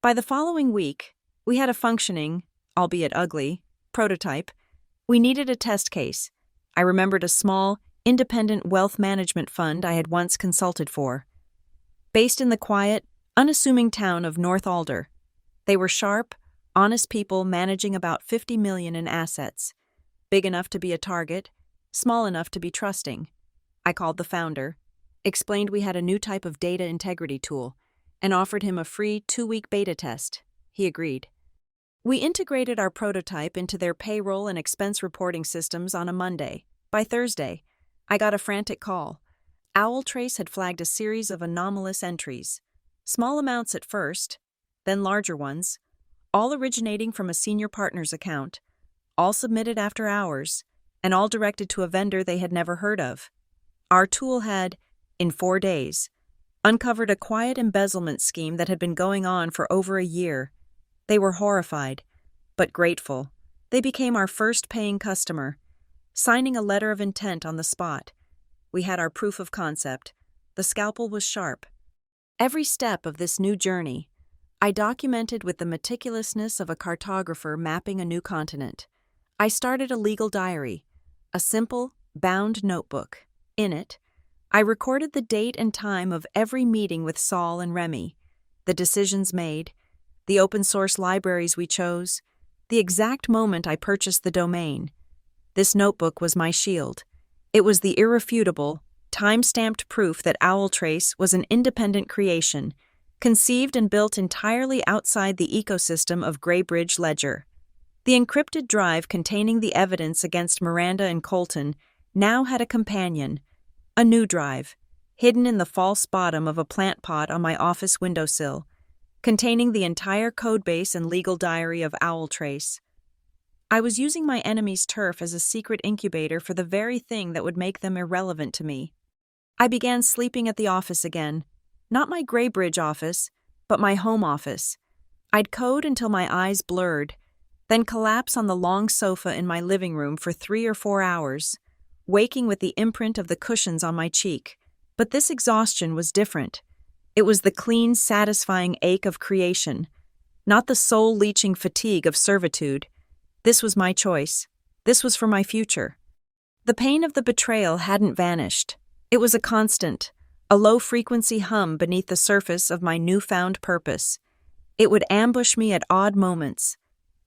By the following week, we had a functioning, albeit ugly, prototype. We needed a test case. I remembered a small, independent wealth management fund I had once consulted for. Based in the quiet, unassuming town of North Alder. They were sharp, honest people managing about $50 million in assets. Big enough to be a target, small enough to be trusting. I called the founder, explained we had a new type of data integrity tool, and offered him a free 2-week beta test. He agreed. We integrated our prototype into their payroll and expense reporting systems on a Monday. By Thursday, I got a frantic call. OwlTrace had flagged a series of anomalous entries. Small amounts at first, then larger ones, all originating from a senior partner's account, all submitted after hours, and all directed to a vendor they had never heard of. Our tool had, in 4 days, uncovered a quiet embezzlement scheme that had been going on for over a year. They were horrified, but grateful. They became our first paying customer, signing a letter of intent on the spot. We had our proof of concept. The scalpel was sharp. Every step of this new journey, I documented with the meticulousness of a cartographer mapping a new continent. I started a legal diary, a simple, bound notebook. In it, I recorded the date and time of every meeting with Saul and Remy, the decisions made, the open source libraries we chose, the exact moment I purchased the domain. This notebook was my shield. It was the irrefutable, time-stamped proof that OwlTrace was an independent creation, conceived and built entirely outside the ecosystem of Graybridge Ledger. The encrypted drive containing the evidence against Miranda and Colton now had a companion, a new drive, hidden in the false bottom of a plant pot on my office windowsill, containing the entire codebase and legal diary of OwlTrace. I was using my enemy's turf as a secret incubator for the very thing that would make them irrelevant to me. I began sleeping at the office again, not my Graybridge office, but my home office. I'd code until my eyes blurred, then collapse on the long sofa in my living room for 3 or 4 hours, waking with the imprint of the cushions on my cheek. But this exhaustion was different. It was the clean, satisfying ache of creation, not the soul-leeching fatigue of servitude. This was my choice. This was for my future. The pain of the betrayal hadn't vanished. It was a constant, a low-frequency hum beneath the surface of my newfound purpose. It would ambush me at odd moments.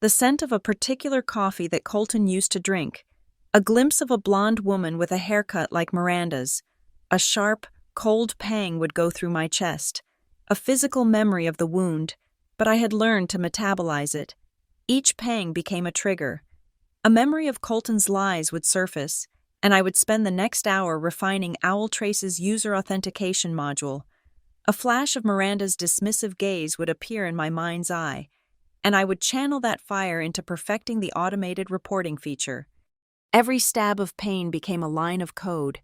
The scent of a particular coffee that Colton used to drink, a glimpse of a blonde woman with a haircut like Miranda's, a sharp, cold pang would go through my chest, a physical memory of the wound, but I had learned to metabolize it. Each pang became a trigger. A memory of Colton's lies would surface, and I would spend the next hour refining OwlTrace's user authentication module. A flash of Miranda's dismissive gaze would appear in my mind's eye, and I would channel that fire into perfecting the automated reporting feature. Every stab of pain became a line of code.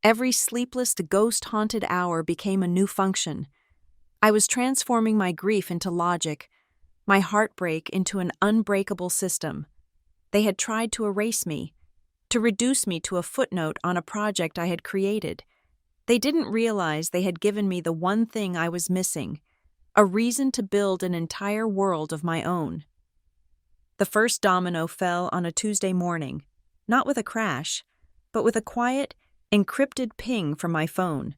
Every sleepless, ghost-haunted hour became a new function. I was transforming my grief into logic, my heartbreak into an unbreakable system. They had tried to erase me, to reduce me to a footnote on a project I had created. They didn't realize they had given me the one thing I was missing, a reason to build an entire world of my own. The first domino fell on a Tuesday morning, not with a crash, but with a quiet, encrypted ping from my phone.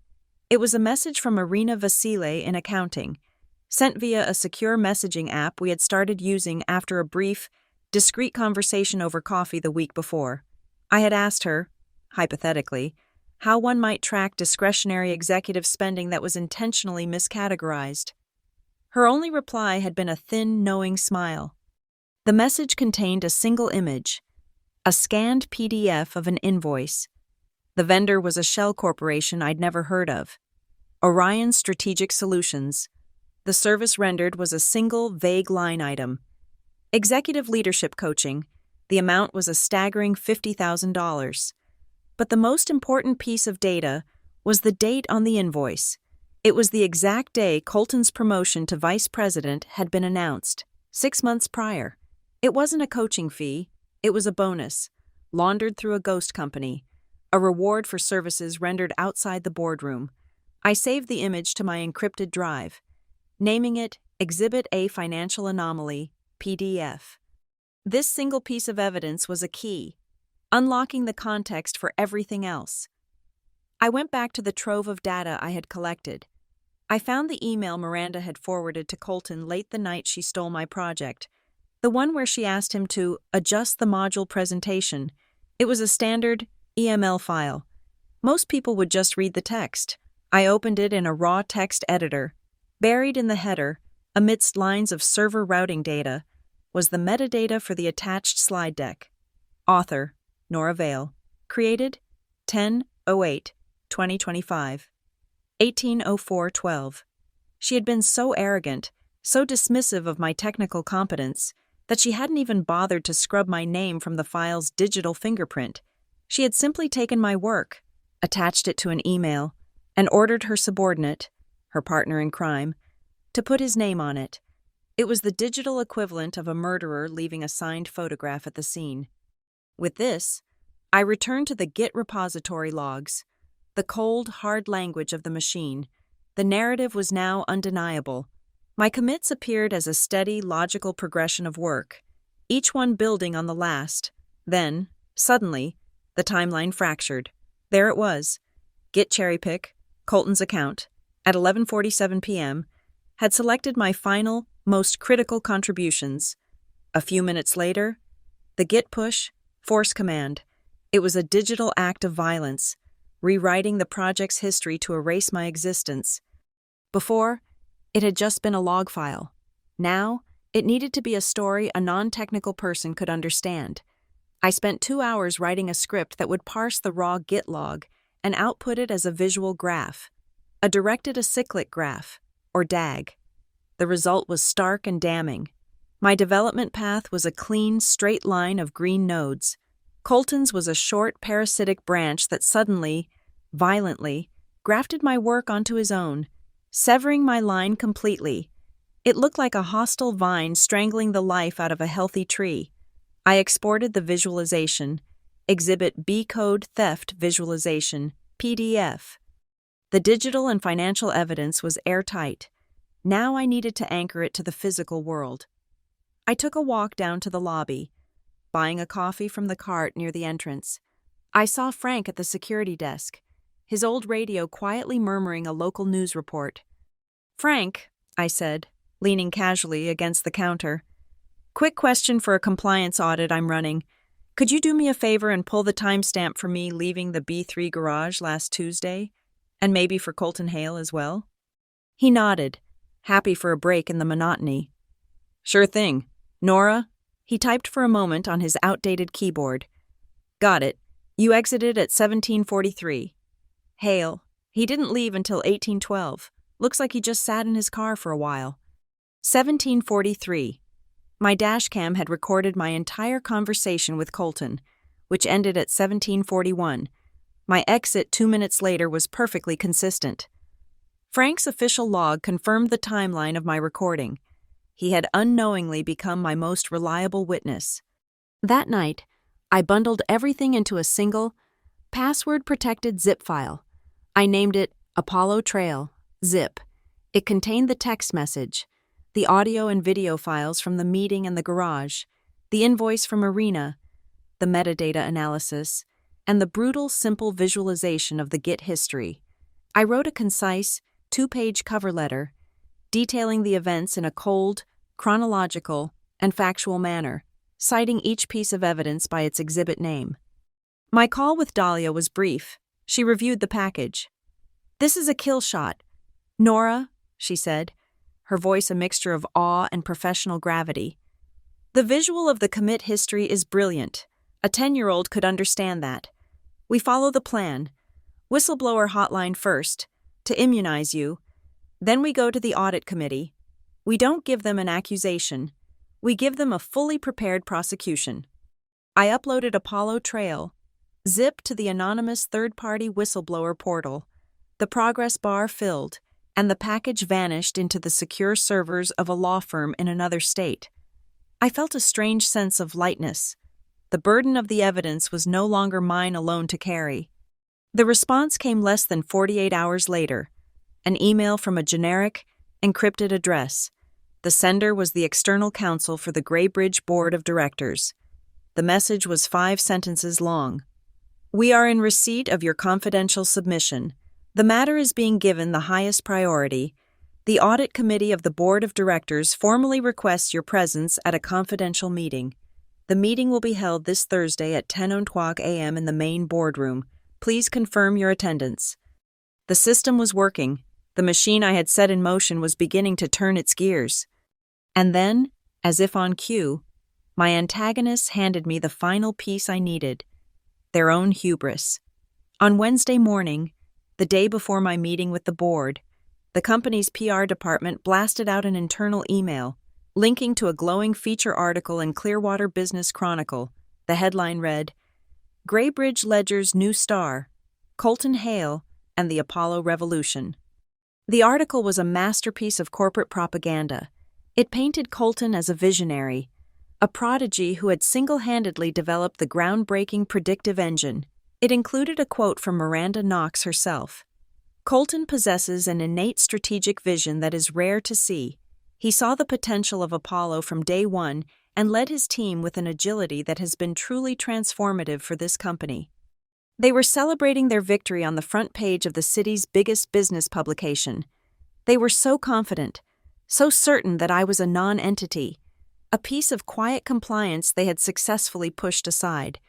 It was a message from Irina Vasile in accounting, sent via a secure messaging app we had started using after a brief, discreet conversation over coffee the week before. I had asked her, hypothetically, how one might track discretionary executive spending that was intentionally miscategorized. Her only reply had been a thin, knowing smile. The message contained a single image, a scanned PDF of an invoice. The vendor was a shell corporation I'd never heard of, Orion Strategic Solutions. The service rendered was a single, vague line item. Executive leadership coaching. The amount was a staggering $50,000. But the most important piece of data was the date on the invoice. It was the exact day Colton's promotion to vice president had been announced, 6 months prior. It wasn't a coaching fee, it was a bonus, laundered through a ghost company, a reward for services rendered outside the boardroom. I saved the image to my encrypted drive, naming it Exhibit A Financial Anomaly, PDF. This single piece of evidence was a key, unlocking the context for everything else. I went back to the trove of data I had collected. I found the email Miranda had forwarded to Colton late the night she stole my project, the one where she asked him to adjust the module presentation. It was a standard EML file. Most people would just read the text. I opened it in a raw text editor. Buried in the header, amidst lines of server routing data, was the metadata for the attached slide deck. Author, Nora Vale. Created, 10/08/2025. 180412. She had been so arrogant, so dismissive of my technical competence, that she hadn't even bothered to scrub my name from the file's digital fingerprint. She had simply taken my work, attached it to an email, and ordered her subordinate, her partner in crime, to put his name on it. It was the digital equivalent of a murderer leaving a signed photograph at the scene. With this, I returned to the Git repository logs. The cold, hard language of the machine. The narrative was now undeniable. My commits appeared as a steady, logical progression of work, each one building on the last. Then, suddenly, the timeline fractured. There it was. Git cherry pick, Colton's account, at 11:47 p.m., had selected my final, most critical contributions. A few minutes later, the Git push, force command. It was a digital act of violence, rewriting the project's history to erase my existence. Before, it had just been a log file. Now, it needed to be a story a non-technical person could understand. I spent 2 hours writing a script that would parse the raw Git log and output it as a visual graph, a directed acyclic graph, or DAG. The result was stark and damning. My development path was a clean, straight line of green nodes. Colton's was a short, parasitic branch that suddenly, violently, grafted my work onto his own, severing my line completely. It looked like a hostile vine strangling the life out of a healthy tree. I exported the visualization, Exhibit B Code Theft Visualization, PDF. The digital and financial evidence was airtight. Now I needed to anchor it to the physical world. I took a walk down to the lobby, buying a coffee from the cart near the entrance. I saw Frank at the security desk, his old radio quietly murmuring a local news report. "Frank," I said, leaning casually against the counter. "Quick question for a compliance audit I'm running. Could you do me a favor and pull the timestamp for me leaving the B3 garage last Tuesday? And maybe for Colton Hale as well?" He nodded, happy for a break in the monotony. "Sure thing. Nora?" He typed for a moment on his outdated keyboard. "Got it. You exited at 17:43. Hale. He didn't leave until 18:12. Looks like he just sat in his car for a while." 17:43. My dashcam had recorded my entire conversation with Colton, which ended at 17:41. My exit 2 minutes later was perfectly consistent. Frank's official log confirmed the timeline of my recording. He had unknowingly become my most reliable witness. That night, I bundled everything into a single, password-protected zip file. I named it Apollo Trail, Zip. It contained the text message, the audio and video files from the meeting and the garage, the invoice from Arena, the metadata analysis, and the brutal, simple visualization of the Git history. I wrote a concise, 2-page cover letter, detailing the events in a cold, chronological, and factual manner, citing each piece of evidence by its exhibit name. My call with Dahlia was brief. She reviewed the package. "This is a kill shot. Nora," she said, her voice a mixture of awe and professional gravity. "The visual of the commit history is brilliant. A 10-year-old could understand that. We follow the plan. Whistleblower hotline first, to immunize you. Then we go to the audit committee. We don't give them an accusation. We give them a fully prepared prosecution. I uploaded Apollo Trail, zip to the anonymous third-party whistleblower portal. The progress bar filled, and the package vanished into the secure servers of a law firm in another state. I felt a strange sense of lightness. The burden of the evidence was no longer mine alone to carry. The response came less than 48 hours later, an email from a generic, encrypted address. The sender was the external counsel for the Graybridge Board of Directors. The message was 5 sentences long. We are in receipt of your confidential submission. The matter is being given the highest priority. The Audit Committee of the Board of Directors formally requests your presence at a confidential meeting. The meeting will be held this Thursday at 10:00 a.m. in the main boardroom. Please confirm your attendance. The system was working. The machine I had set in motion was beginning to turn its gears. And then, as if on cue, my antagonists handed me the final piece I needed: their own hubris. On Wednesday morning, the day before my meeting with the board, the company's PR department blasted out an internal email, linking to a glowing feature article in Clearwater Business Chronicle. The headline read, "Graybridge Ledger's New Star, Colton Hale and the Apollo Revolution." The article was a masterpiece of corporate propaganda. It painted Colton as a visionary, a prodigy who had single-handedly developed the groundbreaking predictive engine. It included a quote from Miranda Knox herself. "Colton possesses an innate strategic vision that is rare to see. He saw the potential of Apollo from day one and led his team with an agility that has been truly transformative for this company." They were celebrating their victory on the front page of the city's biggest business publication. They were so confident, so certain that I was a non-entity, a piece of quiet compliance they had successfully pushed aside,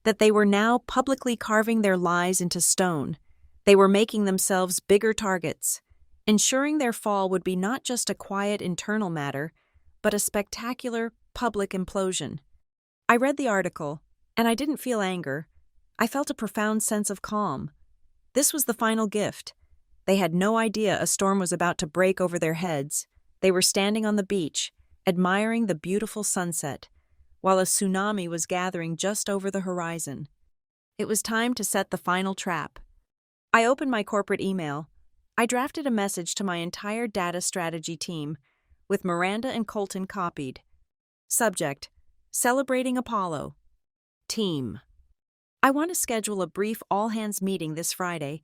that they were now publicly carving their lies into stone. They were making themselves bigger targets, ensuring their fall would be not just a quiet internal matter, but a spectacular public implosion. I read the article, and I didn't feel anger. I felt a profound sense of calm. This was the final gift. They had no idea a storm was about to break over their heads. They were standing on the beach, admiring the beautiful sunset, while a tsunami was gathering just over the horizon. It was time to set the final trap. I opened my corporate email. I drafted a message to my entire data strategy team, with Miranda and Colton copied. Subject: Celebrating Apollo. Team: I want to schedule a brief all-hands meeting this Friday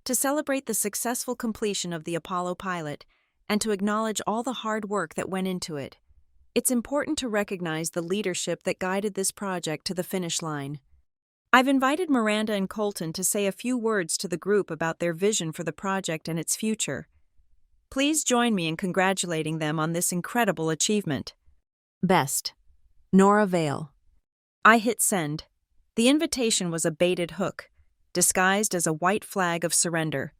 to celebrate the successful completion of the Apollo pilot and to acknowledge all the hard work that went into it. It's important to recognize the leadership that guided this project to the finish line. I've invited Miranda and Colton to say a few words to the group about their vision for the project and its future. Please join me in congratulating them on this incredible achievement. Best, Nora Vale. I hit send. The invitation was a baited hook, disguised as a white flag of surrender.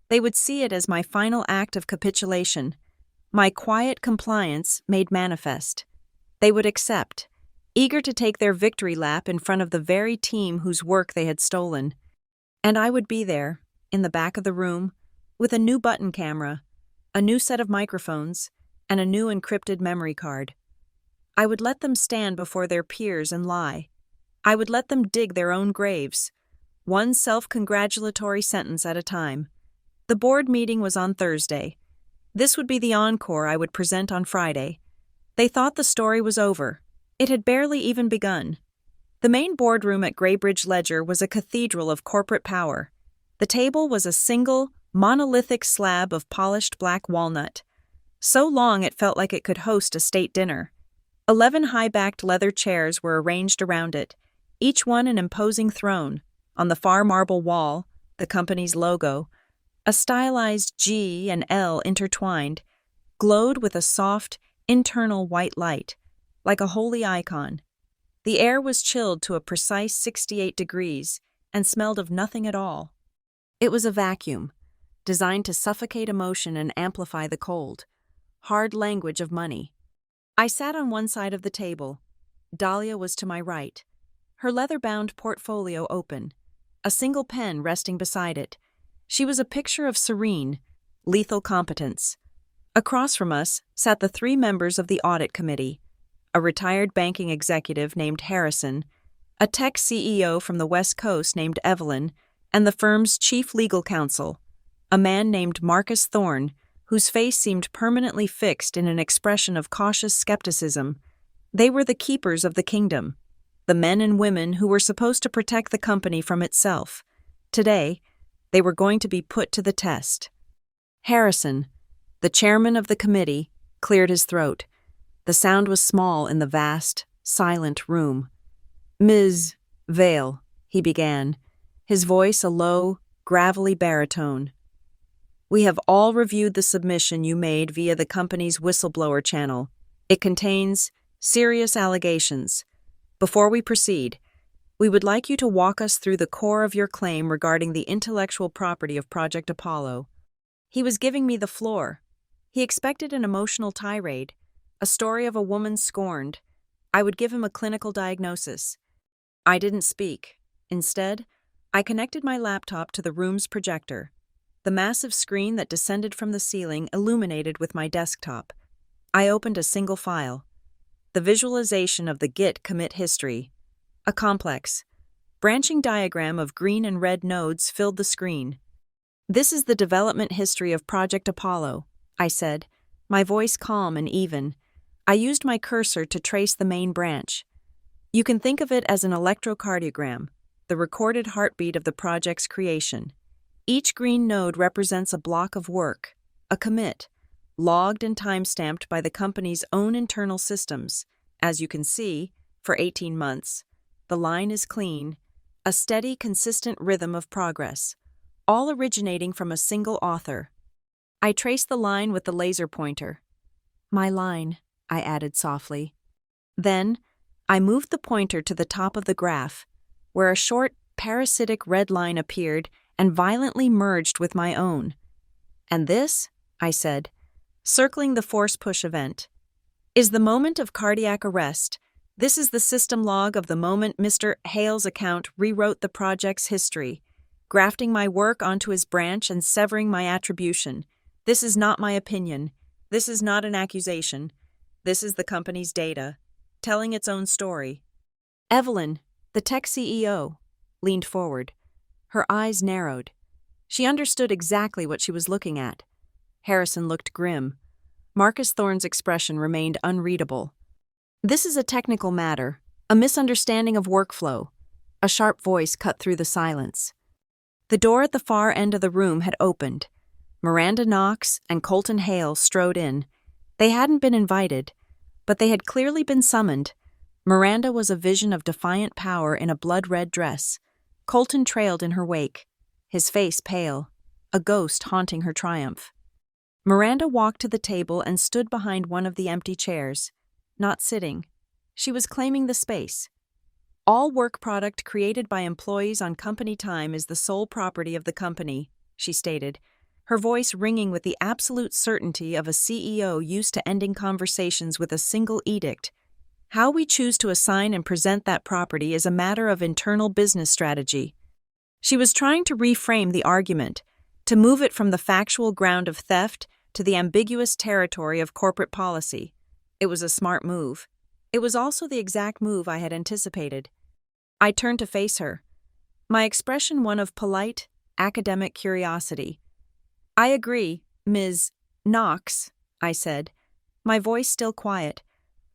They would see it as my final act of capitulation, my quiet compliance made manifest. They would accept, eager to take their victory lap in front of the very team whose work they had stolen. And I would be there, in the back of the room, with a new button camera, a new set of microphones, and a new encrypted memory card. I would let them stand before their peers and lie. I would let them dig their own graves, one self-congratulatory sentence at a time. The board meeting was on Thursday. This would be the encore I would present on Friday. They thought the story was over. It had barely even begun. The main boardroom at Graybridge Ledger was a cathedral of corporate power. The table was a single, monolithic slab of polished black walnut. So long it felt like it could host a state dinner. 11 high-backed leather chairs were arranged around it, each one an imposing throne. On the far marble wall, the company's logo, a stylized G and L intertwined, glowed with a soft, internal white light, like a holy icon. The air was chilled to a precise 68 degrees and smelled of nothing at all. It was a vacuum, designed to suffocate emotion and amplify the cold, hard language of money. I sat on one side of the table. Dahlia was to my right, her leather-bound portfolio open, a single pen resting beside it. She was a picture of serene, lethal competence. Across from us sat the 3 members of the Audit Committee, a retired banking executive named Harrison, a tech CEO from the West Coast named Evelyn, and the firm's chief legal counsel, a man named Marcus Thorne, whose face seemed permanently fixed in an expression of cautious skepticism. They were the keepers of the kingdom, the men and women who were supposed to protect the company from itself. Today, they were going to be put to the test. Harrison, the chairman of the committee, cleared his throat. The sound was small in the vast, silent room. "Ms. Vale," he began, his voice a low, gravelly baritone. "We have all reviewed the submission you made via the company's whistleblower channel. It contains serious allegations. Before we proceed, we would like you to walk us through the core of your claim regarding the intellectual property of Project Apollo." He was giving me the floor. He expected an emotional tirade, a story of a woman scorned. I would give him a clinical diagnosis. I didn't speak. Instead, I connected my laptop to the room's projector. The massive screen that descended from the ceiling illuminated with my desktop. I opened a single file. The visualization of the Git commit history. A complex, branching diagram of green and red nodes filled the screen. "This is the development history of Project Apollo," I said, my voice calm and even. I used my cursor to trace the main branch. "You can think of it as an electrocardiogram, the recorded heartbeat of the project's creation. Each green node represents a block of work, a commit, logged and time-stamped by the company's own internal systems. As you can see, for 18 months, the line is clean, a steady, consistent rhythm of progress, all originating from a single author." I traced the line with the laser pointer. "My line," I added softly. Then, I moved the pointer to the top of the graph, where a short, parasitic red line appeared and violently merged with my own. "And this," I said, circling the force push event, "is the moment of cardiac arrest. This is the system log of the moment Mr. Hale's account rewrote the project's history, grafting my work onto his branch and severing my attribution. This is not my opinion. This is not an accusation. This is the company's data, telling its own story." Evelyn, the tech CEO, leaned forward. Her eyes narrowed. She understood exactly what she was looking at. Harrison looked grim. Marcus Thorne's expression remained unreadable. "This is a technical matter, a misunderstanding of workflow." A sharp voice cut through the silence. The door at the far end of the room had opened. Miranda Knox and Colton Hale strode in. They hadn't been invited, but they had clearly been summoned. Miranda was a vision of defiant power in a blood-red dress. Colton trailed in her wake, his face pale, a ghost haunting her triumph. Miranda walked to the table and stood behind one of the empty chairs. Not sitting. She was claiming the space. "All work product created by employees on company time is the sole property of the company," she stated, her voice ringing with the absolute certainty of a CEO used to ending conversations with a single edict. "How we choose to assign and present that property is a matter of internal business strategy." She was trying to reframe the argument, to move it from the factual ground of theft to the ambiguous territory of corporate policy. It was a smart move. It was also the exact move I had anticipated. I turned to face her, my expression one of polite, academic curiosity. "I agree, Ms. Knox," I said, my voice still quiet,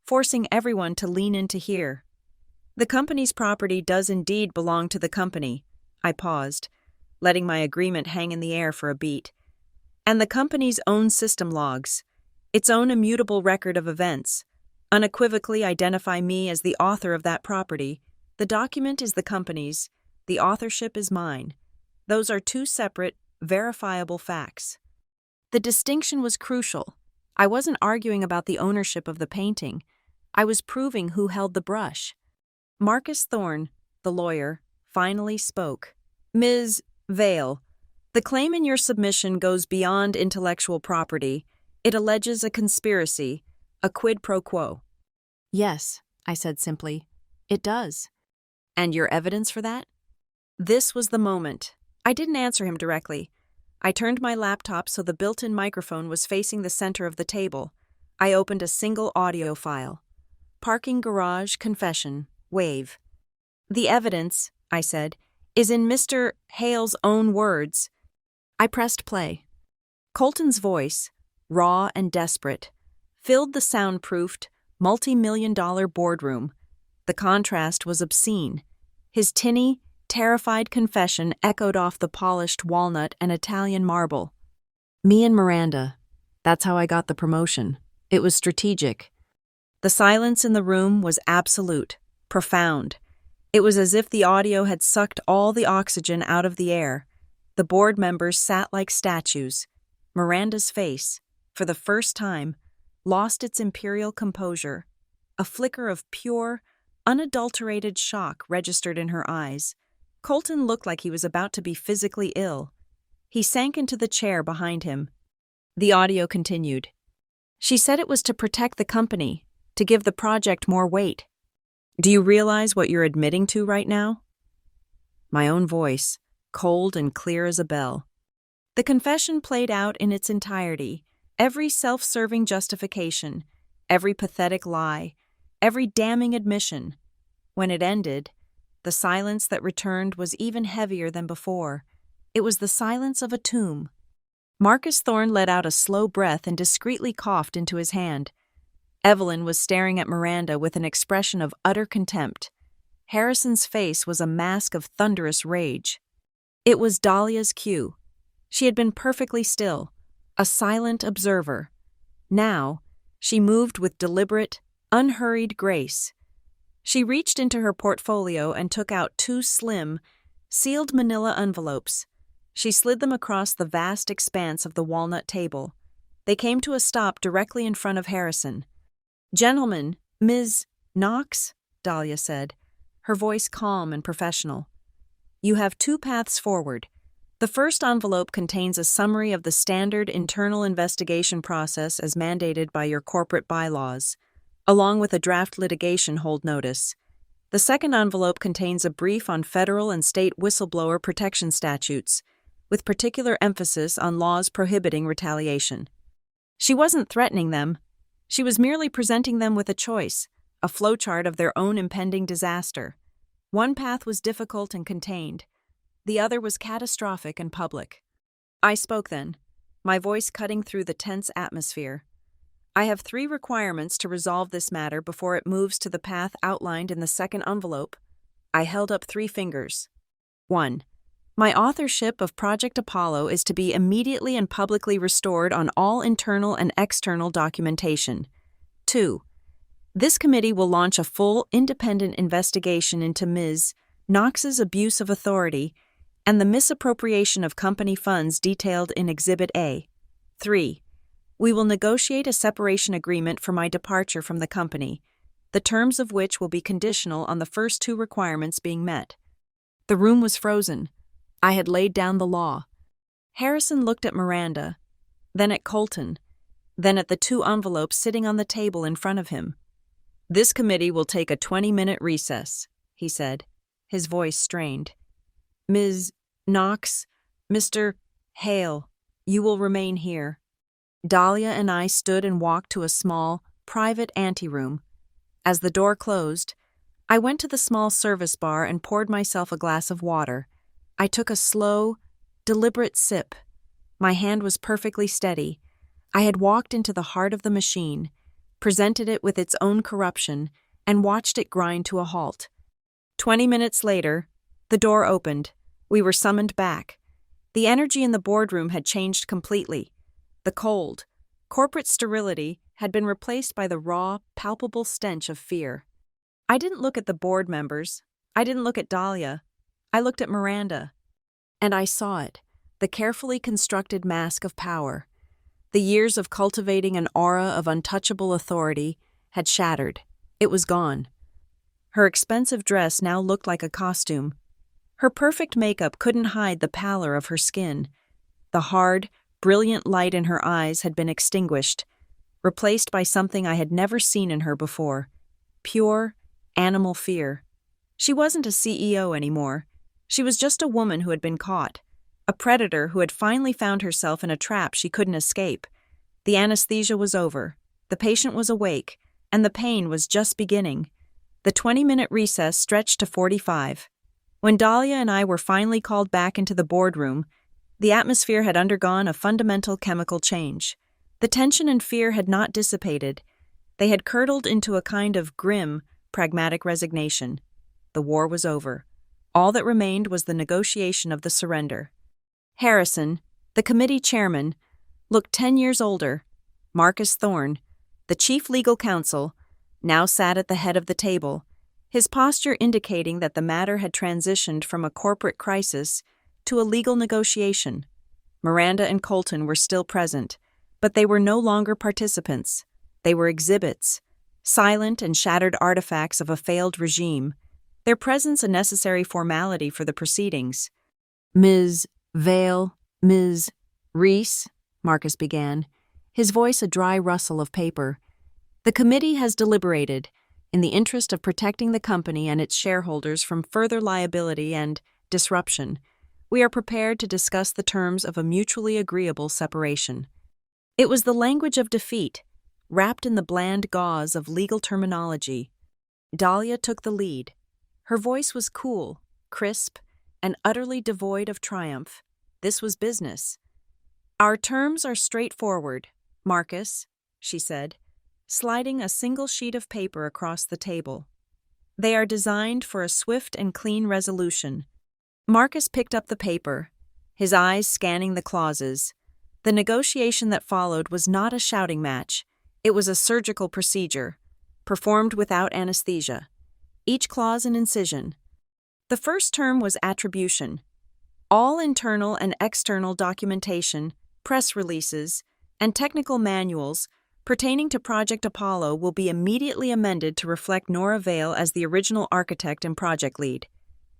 forcing everyone to lean in to hear. "The company's property does indeed belong to the company." I paused, letting my agreement hang in the air for a beat. "And the company's own system logs, its own immutable record of events, unequivocally identify me as the author of that property. The document is the company's, the authorship is mine. Those are two separate, verifiable facts." The distinction was crucial. I wasn't arguing about the ownership of the painting. I was proving who held the brush. Marcus Thorne, the lawyer, finally spoke. "Ms. Vale, the claim in your submission goes beyond intellectual property. It alleges a conspiracy, a quid pro quo." "Yes," I said simply, "it does." "And your evidence for that?" This was the moment. I didn't answer him directly. I turned my laptop so the built-in microphone was facing the center of the table. I opened a single audio file. Parking garage confession, wave. The evidence, I said, is in Mr. Hale's own words. I pressed play. Colton's voice, raw and desperate, filled the soundproofed, multi-million-dollar boardroom. The contrast was obscene. His tinny, terrified confession echoed off the polished walnut and Italian marble. Me and Miranda. That's how I got the promotion. It was strategic. The silence in the room was absolute, profound. It was as if the audio had sucked all the oxygen out of the air. The board members sat like statues. Miranda's face, for the first time, lost its imperial composure. A flicker of pure, unadulterated shock registered in her eyes. Colton looked like he was about to be physically ill. He sank into the chair behind him. The audio continued. She said it was to protect the company, to give the project more weight. Do you realize what you're admitting to right now? My own voice, cold and clear as a bell. The confession played out in its entirety, every self-serving justification, every pathetic lie, every damning admission. When it ended, the silence that returned was even heavier than before. It was the silence of a tomb. Marcus Thorne let out a slow breath and discreetly coughed into his hand. Evelyn was staring at Miranda with an expression of utter contempt. Harrison's face was a mask of thunderous rage. It was Dahlia's cue. She had been perfectly still, a silent observer. Now, she moved with deliberate, unhurried grace. She reached into her portfolio and took out two slim, sealed manila envelopes. She slid them across the vast expanse of the walnut table. They came to a stop directly in front of Harrison. "Gentlemen, Ms. Knox," Dahlia said, her voice calm and professional. "You have two paths forward. The first envelope contains a summary of the standard internal investigation process as mandated by your corporate bylaws, along with a draft litigation hold notice. The second envelope contains a brief on federal and state whistleblower protection statutes, with particular emphasis on laws prohibiting retaliation." She wasn't threatening them. She was merely presenting them with a choice, a flowchart of their own impending disaster. One path was difficult and contained. The other was catastrophic and public. I spoke then, my voice cutting through the tense atmosphere. "I have 3 requirements to resolve this matter before it moves to the path outlined in the second envelope." I held up 3 fingers. 1. My authorship of Project Apollo is to be immediately and publicly restored on all internal and external documentation. 2. This committee will launch a full, independent investigation into Ms. Knox's abuse of authority and the misappropriation of company funds detailed in Exhibit A. 3. We will negotiate a separation agreement for my departure from the company, the terms of which will be conditional on the first 2 requirements being met. The room was frozen. I had laid down the law. Harrison looked at Miranda, then at Colton, then at the 2 envelopes sitting on the table in front of him. "This committee will take a 20-minute recess," he said, his voice strained. "Ms. Knox, Mr. Hale, you will remain here." Dahlia and I stood and walked to a small, private anteroom. As the door closed, I went to the small service bar and poured myself a glass of water. I took a slow, deliberate sip. My hand was perfectly steady. I had walked into the heart of the machine, presented it with its own corruption, and watched it grind to a halt. 20 minutes later, the door opened. We were summoned back. The energy in the boardroom had changed completely. The cold, corporate sterility had been replaced by the raw, palpable stench of fear. I didn't look at the board members. I didn't look at Dahlia. I looked at Miranda. And I saw it, the carefully constructed mask of power. The years of cultivating an aura of untouchable authority had shattered. It was gone. Her expensive dress now looked like a costume. Her perfect makeup couldn't hide the pallor of her skin. The hard, brilliant light in her eyes had been extinguished, replaced by something I had never seen in her before: pure, animal fear. She wasn't a CEO anymore. She was just a woman who had been caught, a predator who had finally found herself in a trap she couldn't escape. The anesthesia was over, the patient was awake, and the pain was just beginning. The 20-minute recess stretched to 45. When Dahlia and I were finally called back into the boardroom, the atmosphere had undergone a fundamental chemical change. The tension and fear had not dissipated. They had curdled into a kind of grim, pragmatic resignation. The war was over. All that remained was the negotiation of the surrender. Harrison, the committee chairman, looked 10 years older. Marcus Thorne, the chief legal counsel, now sat at the head of the table, his posture indicating that the matter had transitioned from a corporate crisis to a legal negotiation. Miranda and Colton were still present, but they were no longer participants. They were exhibits, silent and shattered artifacts of a failed regime, their presence a necessary formality for the proceedings. "Ms. Vale, Ms. Reese," Marcus began, his voice a dry rustle of paper. "The committee has deliberated, in the interest of protecting the company and its shareholders from further liability and disruption. We are prepared to discuss the terms of a mutually agreeable separation." It was the language of defeat, wrapped in the bland gauze of legal terminology. Dahlia took the lead. Her voice was cool, crisp, and utterly devoid of triumph. This was business. "Our terms are straightforward, Marcus," she said, sliding a single sheet of paper across the table. "They are designed for a swift and clean resolution." Marcus picked up the paper, his eyes scanning the clauses. The negotiation that followed was not a shouting match. It was a surgical procedure, performed without anesthesia. Each clause an incision. The first term was attribution. All internal and external documentation, press releases, and technical manuals pertaining to Project Apollo will be immediately amended to reflect Nora Vale as the original architect and project lead.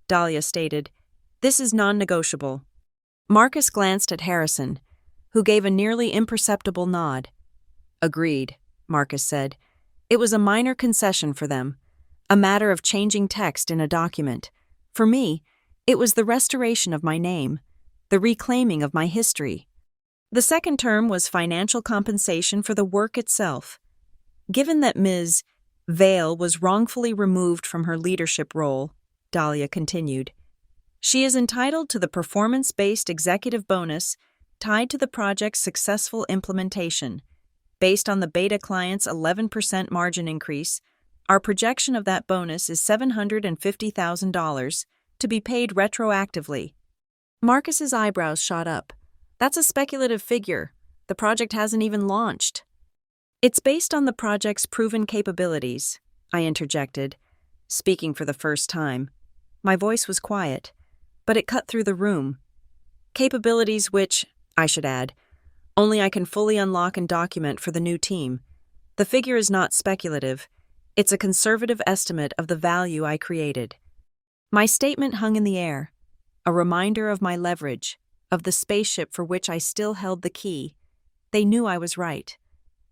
Dahlia stated, "This is non-negotiable." Marcus glanced at Harrison, who gave a nearly imperceptible nod. "Agreed," Marcus said. It was a minor concession for them, a matter of changing text in a document. For me, it was the restoration of my name, the reclaiming of my history. The second term was financial compensation for the work itself. Given that Ms. Vale was wrongfully removed from her leadership role, Dahlia continued, she is entitled to the performance-based executive bonus tied to the project's successful implementation. Based on the beta client's 11% margin increase, our projection of that bonus is $750,000 to be paid retroactively. Marcus's eyebrows shot up. "That's a speculative figure. The project hasn't even launched." "It's based on the project's proven capabilities," I interjected, speaking for the first time. My voice was quiet, but it cut through the room. Capabilities which, I should add, only I can fully unlock and document for the new team. The figure is not speculative. It's a conservative estimate of the value I created. My statement hung in the air, a reminder of my leverage, of the spaceship for which I still held the key. They knew I was right.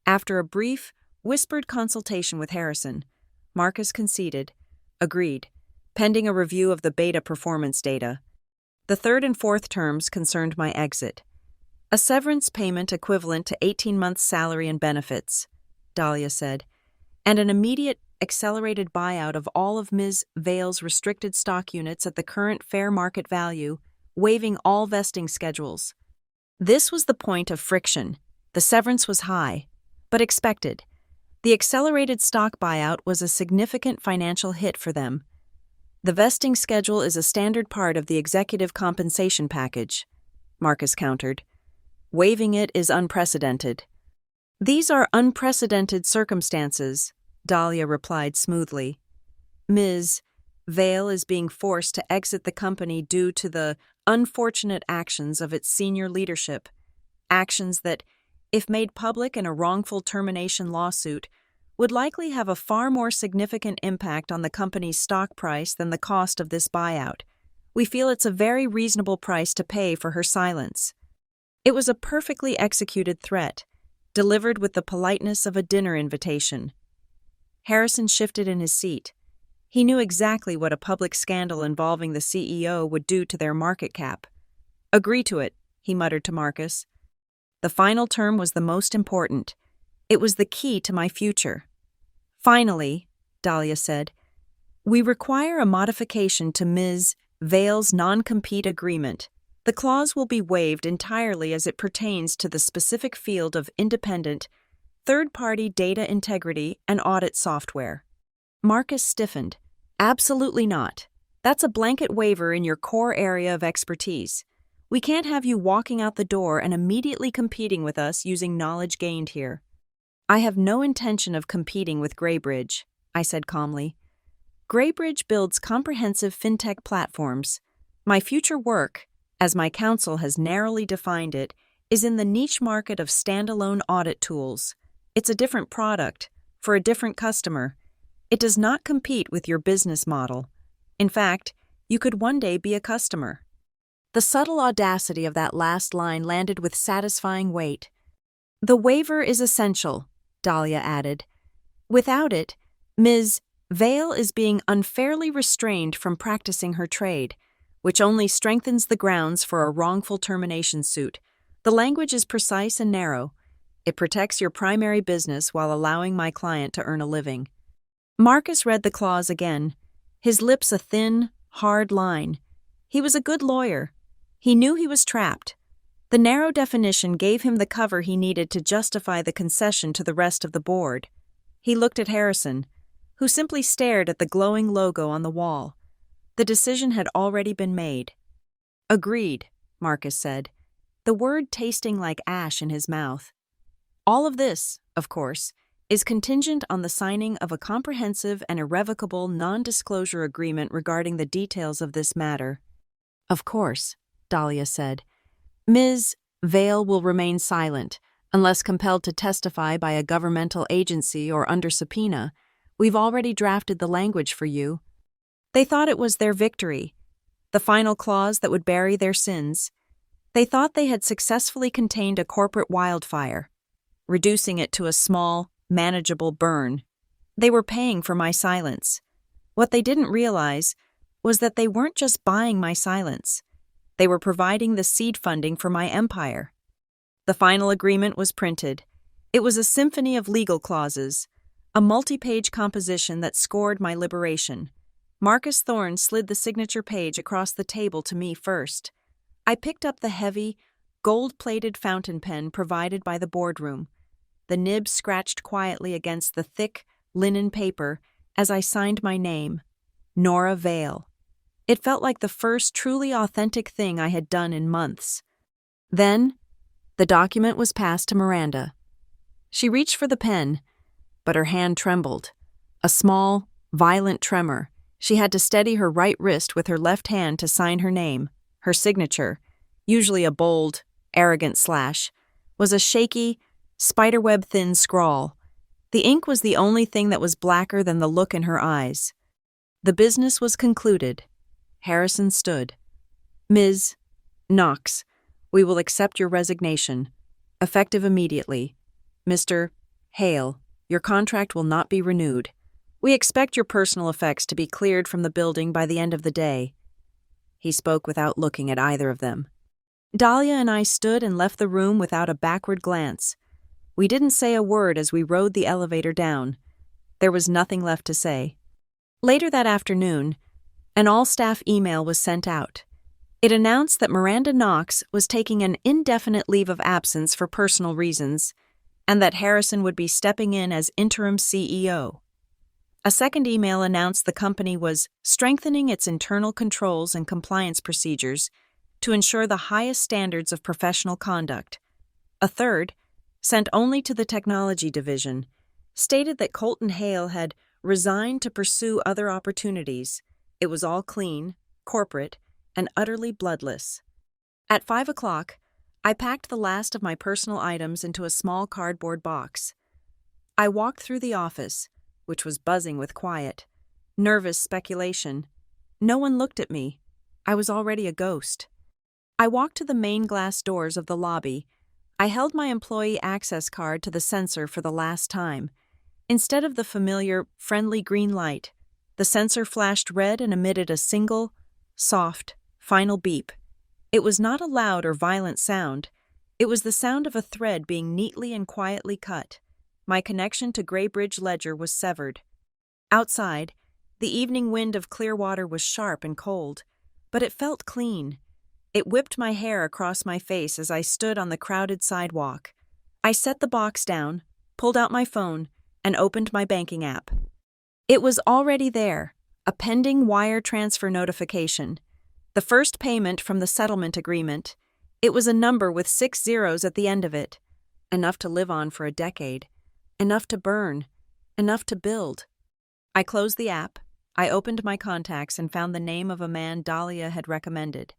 After a brief, whispered consultation with Harrison, Marcus conceded, agreed, pending a review of the beta performance data. The third and fourth terms concerned my exit. A severance payment equivalent to 18 months' salary and benefits, Dahlia said, and an immediate, accelerated buyout of all of Ms. Vale's restricted stock units at the current fair market value, waiving all vesting schedules. This was the point of friction. The severance was high, but expected. The accelerated stock buyout was a significant financial hit for them. The vesting schedule is a standard part of the executive compensation package, Marcus countered. Waiving it is unprecedented. These are unprecedented circumstances, Dahlia replied smoothly. Ms. Vale is being forced to exit the company due to the unfortunate actions of its senior leadership, actions that, if made public in a wrongful termination lawsuit, would likely have a far more significant impact on the company's stock price than the cost of this buyout. We feel it's a very reasonable price to pay for her silence. It was a perfectly executed threat, delivered with the politeness of a dinner invitation. Harrison shifted in his seat. He knew exactly what a public scandal involving the CEO would do to their market cap. Agree to it, he muttered to Marcus. The final term was the most important. It was the key to my future. Finally, Dahlia said, we require a modification to Ms. Vale's non-compete agreement. The clause will be waived entirely as it pertains to the specific field of independent, third-party data integrity and audit software. Marcus stiffened. Absolutely not. That's a blanket waiver in your core area of expertise. We can't have you walking out the door and immediately competing with us using knowledge gained here. I have no intention of competing with Graybridge, I said calmly. Graybridge builds comprehensive fintech platforms. My future work, as my counsel has narrowly defined it, is in the niche market of standalone audit tools. It's a different product, for a different customer. It does not compete with your business model. In fact, you could one day be a customer. The subtle audacity of that last line landed with satisfying weight. The waiver is essential, Dahlia added. Without it, Ms. Vale is being unfairly restrained from practicing her trade, which only strengthens the grounds for a wrongful termination suit. The language is precise and narrow. It protects your primary business while allowing my client to earn a living. Marcus read the clause again, his lips a thin, hard line. He was a good lawyer. He knew he was trapped. The narrow definition gave him the cover he needed to justify the concession to the rest of the board. He looked at Harrison, who simply stared at the glowing logo on the wall. The decision had already been made. Agreed, Marcus said, the word tasting like ash in his mouth. All of this, of course, is contingent on the signing of a comprehensive and irrevocable non-disclosure agreement regarding the details of this matter. Of course, Dahlia said. Ms. Vale will remain silent, unless compelled to testify by a governmental agency or under subpoena. We've already drafted the language for you. They thought it was their victory, the final clause that would bury their sins. They thought they had successfully contained a corporate wildfire, reducing it to a small, manageable burn. They were paying for my silence. What they didn't realize was that they weren't just buying my silence. They were providing the seed funding for my empire. The final agreement was printed. It was a symphony of legal clauses, a multi-page composition that scored my liberation. Marcus Thorne slid the signature page across the table to me first. I picked up the heavy, gold-plated fountain pen provided by the boardroom. The nib scratched quietly against the thick, linen paper as I signed my name, Nora Vale. It felt like the first truly authentic thing I had done in months. Then, the document was passed to Miranda. She reached for the pen, but her hand trembled. A small, violent tremor. She had to steady her right wrist with her left hand to sign her name. Her signature, usually a bold, arrogant slash, was a shaky, spiderweb-thin scrawl. The ink was the only thing that was blacker than the look in her eyes. The business was concluded. Harrison stood. Ms. Knox, we will accept your resignation, effective immediately. Mr. Hale, your contract will not be renewed. We expect your personal effects to be cleared from the building by the end of the day. He spoke without looking at either of them. Dahlia and I stood and left the room without a backward glance. We didn't say a word as we rode the elevator down. There was nothing left to say. Later that afternoon, an all-staff email was sent out. It announced that Miranda Knox was taking an indefinite leave of absence for personal reasons, and that Harrison would be stepping in as interim CEO. A second email announced the company was strengthening its internal controls and compliance procedures to ensure the highest standards of professional conduct. A third, sent only to the technology division, stated that Colton Hale had resigned to pursue other opportunities. It was all clean, corporate, and utterly bloodless. At 5 o'clock, I packed the last of my personal items into a small cardboard box. I walked through the office, which was buzzing with quiet, nervous speculation. No one looked at me. I was already a ghost. I walked to the main glass doors of the lobby. I held my employee access card to the sensor for the last time. Instead of the familiar, friendly green light, the sensor flashed red and emitted a single, soft, final beep. It was not a loud or violent sound. It was the sound of a thread being neatly and quietly cut. My connection to Greybridge Ledger was severed. Outside, the evening wind of Clearwater was sharp and cold, but it felt clean. It whipped my hair across my face as I stood on the crowded sidewalk. I set the box down, pulled out my phone, and opened my banking app. It was already there, a pending wire transfer notification. The first payment from the settlement agreement. It was a number with 6 zeros at the end of it. Enough to live on for a decade. Enough to burn. Enough to build. I closed the app. I opened my contacts and found the name of a man Dahlia had recommended.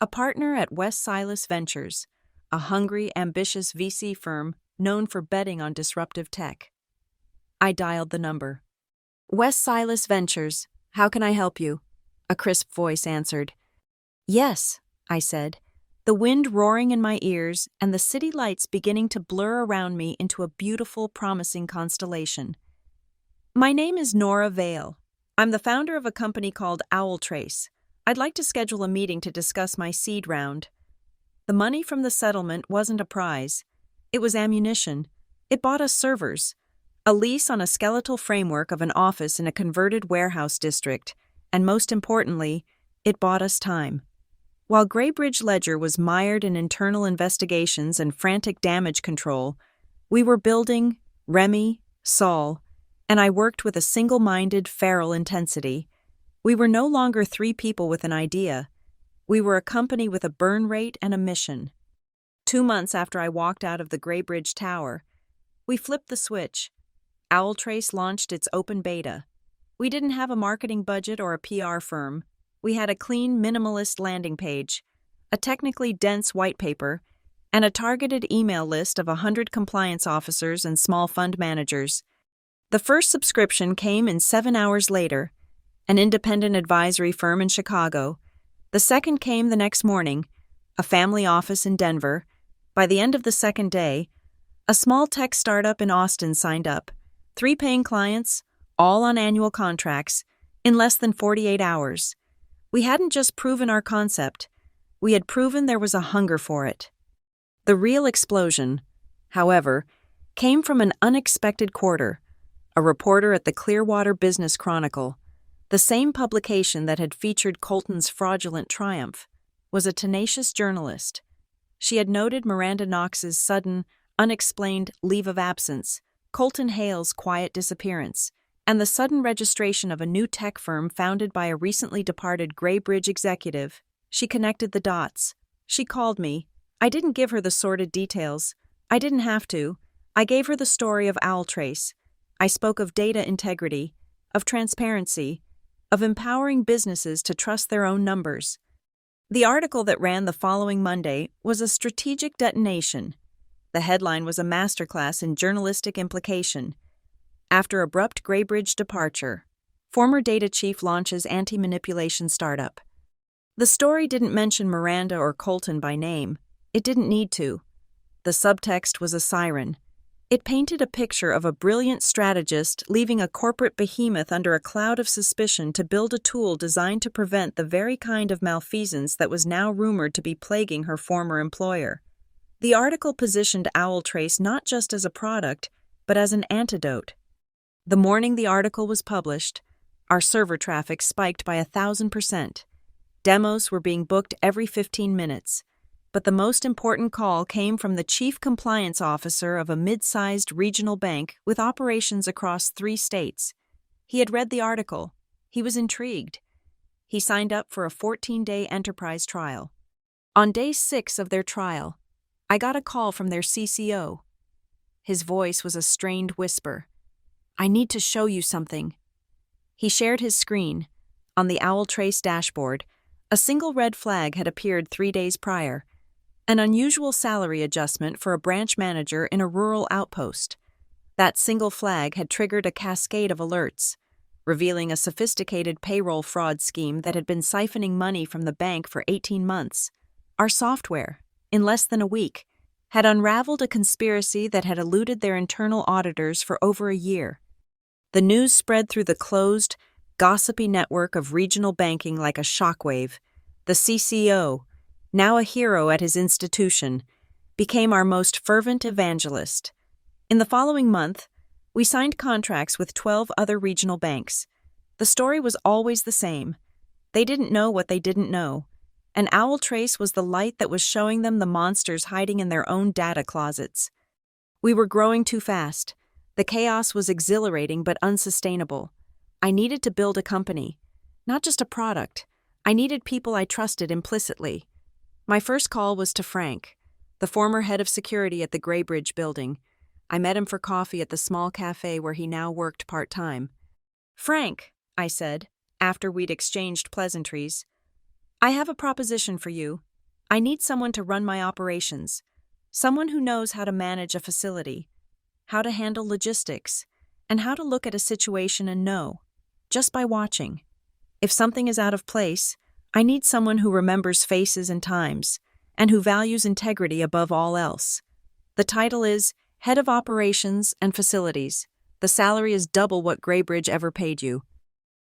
A partner at West Silas Ventures, a hungry, ambitious VC firm known for betting on disruptive tech. I dialed the number. West Silas Ventures, how can I help you? A crisp voice answered. Yes, I said, the wind roaring in my ears and the city lights beginning to blur around me into a beautiful, promising constellation. My name is Nora Vale. I'm the founder of a company called Owl Trace. I'd like to schedule a meeting to discuss my seed round. The money from the settlement wasn't a prize. It was ammunition. It bought us servers, a lease on a skeletal framework of an office in a converted warehouse district, and most importantly, it bought us time. While Greybridge Ledger was mired in internal investigations and frantic damage control, we were building, Remy, Saul, and I worked with a single-minded, feral intensity. We were no longer 3 people with an idea. We were a company with a burn rate and a mission. 2 months after I walked out of the Greybridge Tower, we flipped the switch. Owl Trace launched its open beta. We didn't have a marketing budget or a PR firm. We had a clean, minimalist landing page, a technically dense white paper, and a targeted email list of 100 compliance officers and small fund managers. The first subscription came in 7 hours later, an independent advisory firm in Chicago. The second came the next morning, a family office in Denver. By the end of the second day, a small tech startup in Austin signed up, 3 paying clients, all on annual contracts, in less than 48 hours. We hadn't just proven our concept, we had proven there was a hunger for it. The real explosion, however, came from an unexpected quarter. A reporter at the Clearwater Business Chronicle, the same publication that had featured Colton's fraudulent triumph, was a tenacious journalist. She had noted Miranda Knox's sudden, unexplained leave of absence, Colton Hale's quiet disappearance, and the sudden registration of a new tech firm founded by a recently departed Greybridge executive. She connected the dots. She called me. I didn't give her the sordid details. I didn't have to. I gave her the story of Owl Trace. I spoke of data integrity, of transparency, of empowering businesses to trust their own numbers. The article that ran the following Monday was a strategic detonation. The headline was a masterclass in journalistic implication. After abrupt Greybridge departure, former data chief launches anti-manipulation startup. The story didn't mention Miranda or Colton by name. It didn't need to. The subtext was a siren. It painted a picture of a brilliant strategist leaving a corporate behemoth under a cloud of suspicion to build a tool designed to prevent the very kind of malfeasance that was now rumored to be plaguing her former employer. The article positioned Owl Trace not just as a product, but as an antidote. The morning the article was published, our server traffic spiked by 1,000%. Demos were being booked every 15 minutes. But the most important call came from the chief compliance officer of a mid-sized regional bank with operations across 3 states. He had read the article. He was intrigued. He signed up for a 14-day enterprise trial. On day 6 of their trial, I got a call from their CCO. His voice was a strained whisper. I need to show you something. He shared his screen. On the Owl Trace dashboard, a single red flag had appeared 3 days prior. An unusual salary adjustment for a branch manager in a rural outpost. That single flag had triggered a cascade of alerts, revealing a sophisticated payroll fraud scheme that had been siphoning money from the bank for 18 months. Our software, in less than a week, had unraveled a conspiracy that had eluded their internal auditors for over a year. The news spread through the closed, gossipy network of regional banking like a shockwave. The CCO, now a hero at his institution, became our most fervent evangelist. In the following month, we signed contracts with 12 other regional banks. The story was always the same. They didn't know what they didn't know, and Owl Trace was the light that was showing them the monsters hiding in their own data closets. We were growing too fast. The chaos was exhilarating but unsustainable. I needed to build a company, not just a product. I needed people I trusted implicitly. My first call was to Frank, the former head of security at the Graybridge building. I met him for coffee at the small cafe where he now worked part-time. "Frank," I said, after we'd exchanged pleasantries, "I have a proposition for you. I need someone to run my operations, someone who knows how to manage a facility, how to handle logistics, and how to look at a situation and know, just by watching. If something is out of place, I need someone who remembers faces and times, and who values integrity above all else. The title is Head of Operations and Facilities. The salary is double what Graybridge ever paid you."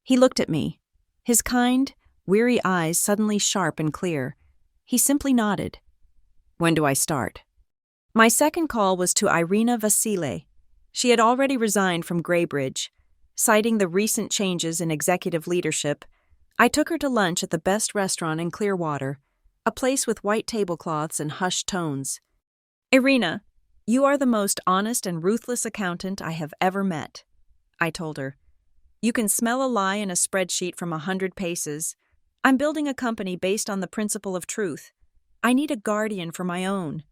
He looked at me, his kind, weary eyes suddenly sharp and clear. He simply nodded. "When do I start?" My second call was to Irina Vasile. She had already resigned from Graybridge. Citing the recent changes in executive leadership, I took her to lunch at the best restaurant in Clearwater, a place with white tablecloths and hushed tones. "Irina, you are the most honest and ruthless accountant I have ever met," I told her. "You can smell a lie in a spreadsheet from 100 paces. I'm building a company based on the principle of truth. I need a guardian for my own.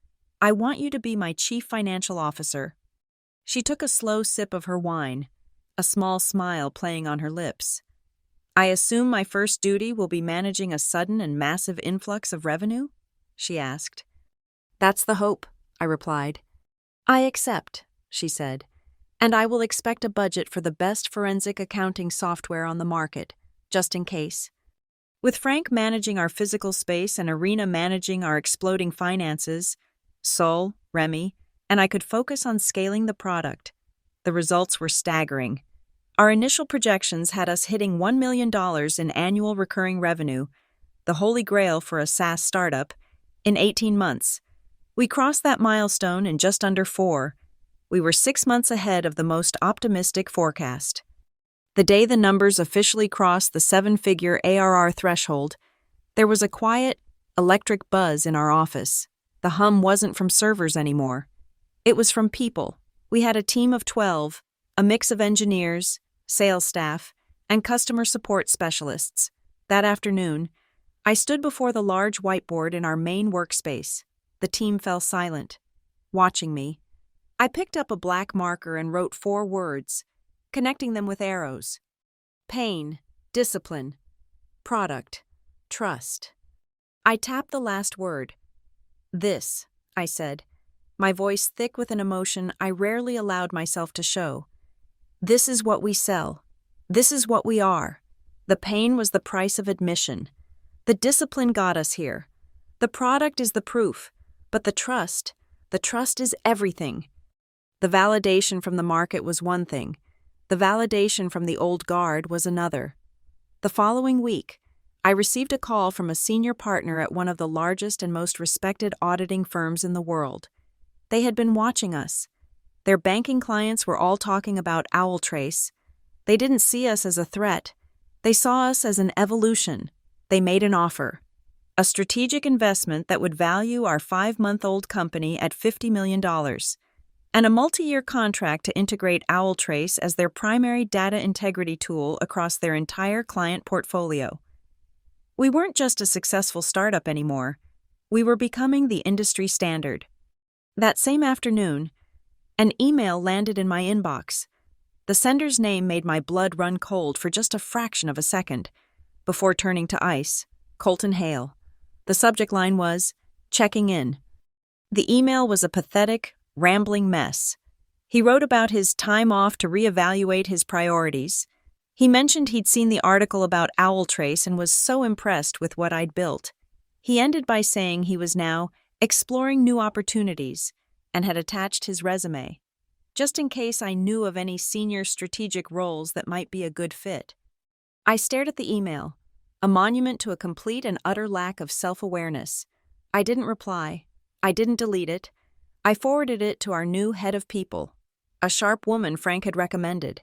I want you to be my chief financial officer." She took a slow sip of her wine, a small smile playing on her lips. "I assume my first duty will be managing a sudden and massive influx of revenue?" she asked. "That's the hope," I replied. "I accept," she said, "and I will expect a budget for the best forensic accounting software on the market, just in case." With Frank managing our physical space and Irina managing our exploding finances, Sol, Remy, and I could focus on scaling the product. The results were staggering. Our initial projections had us hitting $1 million in annual recurring revenue, the holy grail for a SaaS startup, in 18 months. We crossed that milestone in just under 4. We were 6 months ahead of the most optimistic forecast. The day the numbers officially crossed the 7-figure ARR threshold, there was a quiet, electric buzz in our office. The hum wasn't from servers anymore. It was from people. We had a team of 12, a mix of engineers, sales staff, and customer support specialists. That afternoon, I stood before the large whiteboard in our main workspace. The team fell silent, watching me. I picked up a black marker and wrote 4 words, connecting them with arrows. Pain, discipline, product, trust. I tapped the last word. "This," I said, my voice thick with an emotion I rarely allowed myself to show. "This is what we sell. This is what we are." The pain was the price of admission. The discipline got us here. The product is the proof, but the trust is everything. The validation from the market was one thing. The validation from the old guard was another. The following week, I received a call from a senior partner at one of the largest and most respected auditing firms in the world. They had been watching us. Their banking clients were all talking about Owl Trace. They didn't see us as a threat. They saw us as an evolution. They made an offer. A strategic investment that would value our 5-month-old company at $50 million, and a multi-year contract to integrate Owl Trace as their primary data integrity tool across their entire client portfolio. We weren't just a successful startup anymore. We were becoming the industry standard. That same afternoon, an email landed in my inbox. The sender's name made my blood run cold for just a fraction of a second, before turning to ice. Colton Hale. The subject line was, "Checking in." The email was a pathetic, rambling mess. He wrote about his time off to reevaluate his priorities. He mentioned he'd seen the article about Owl Trace and was so impressed with what I'd built. He ended by saying he was now exploring new opportunities and had attached his resume, just in case I knew of any senior strategic roles that might be a good fit. I stared at the email, a monument to a complete and utter lack of self-awareness. I didn't reply. I didn't delete it. I forwarded it to our new head of people, a sharp woman Frank had recommended.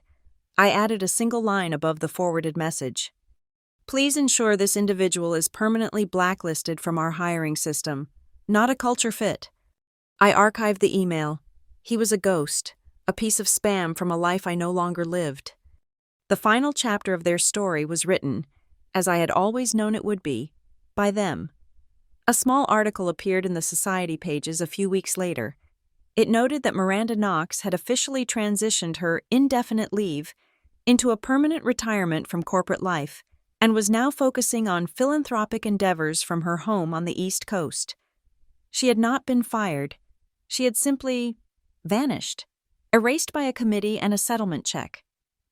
I added a single line above the forwarded message. Please ensure this individual is permanently blacklisted from our hiring system. Not a culture fit. I archived the email. He was a ghost, a piece of spam from a life I no longer lived. The final chapter of their story was written, as I had always known it would be, by them. A small article appeared in the Society pages a few weeks later. It noted that Miranda Knox had officially transitioned her indefinite leave into a permanent retirement from corporate life and was now focusing on philanthropic endeavors from her home on the East Coast. She had not been fired. She had simply vanished, erased by a committee and a settlement check.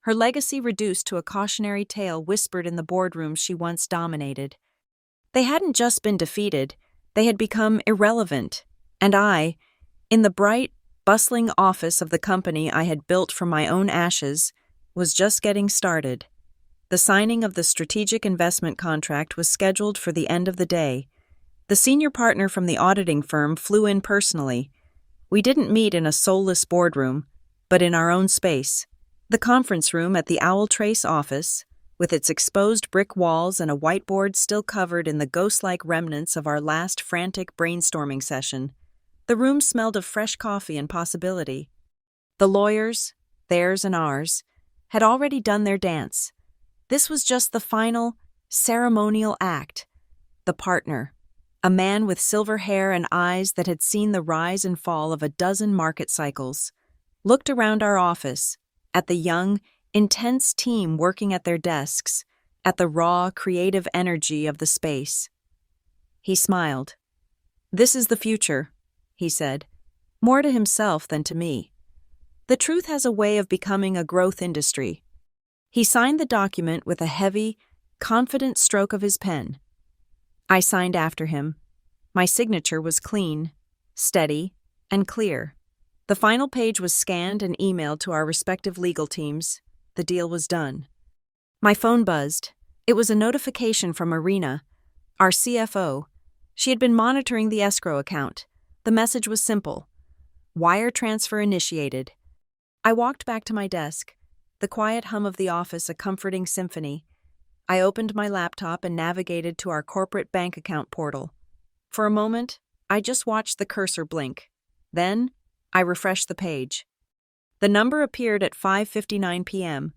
Her legacy reduced to a cautionary tale whispered in the boardrooms she once dominated. They hadn't just been defeated, they had become irrelevant, and I, in the bright, bustling office of the company I had built from my own ashes, was just getting started. The signing of the strategic investment contract was scheduled for the end of the day. The senior partner from the auditing firm flew in personally. We didn't meet in a soulless boardroom, but in our own space. The conference room at the Owl Trace office, with its exposed brick walls and a whiteboard still covered in the ghost-like remnants of our last frantic brainstorming session. The room smelled of fresh coffee and possibility. The lawyers, theirs and ours, had already done their dance. This was just the final, ceremonial act. The partner, a man with silver hair and eyes that had seen the rise and fall of a dozen market cycles, looked around our office, at the young, intense team working at their desks, at the raw, creative energy of the space. He smiled. "This is the future," he said, more to himself than to me. "The truth has a way of becoming a growth industry." He signed the document with a heavy, confident stroke of his pen. I signed after him. My signature was clean, steady, and clear. The final page was scanned and emailed to our respective legal teams. The deal was done. My phone buzzed. It was a notification from Irina, our CFO. She had been monitoring the escrow account. The message was simple. Wire transfer initiated. I walked back to my desk, the quiet hum of the office a comforting symphony. I opened my laptop and navigated to our corporate bank account portal. For a moment, I just watched the cursor blink. Then, I refreshed the page. The number appeared at 5:59 p.m.,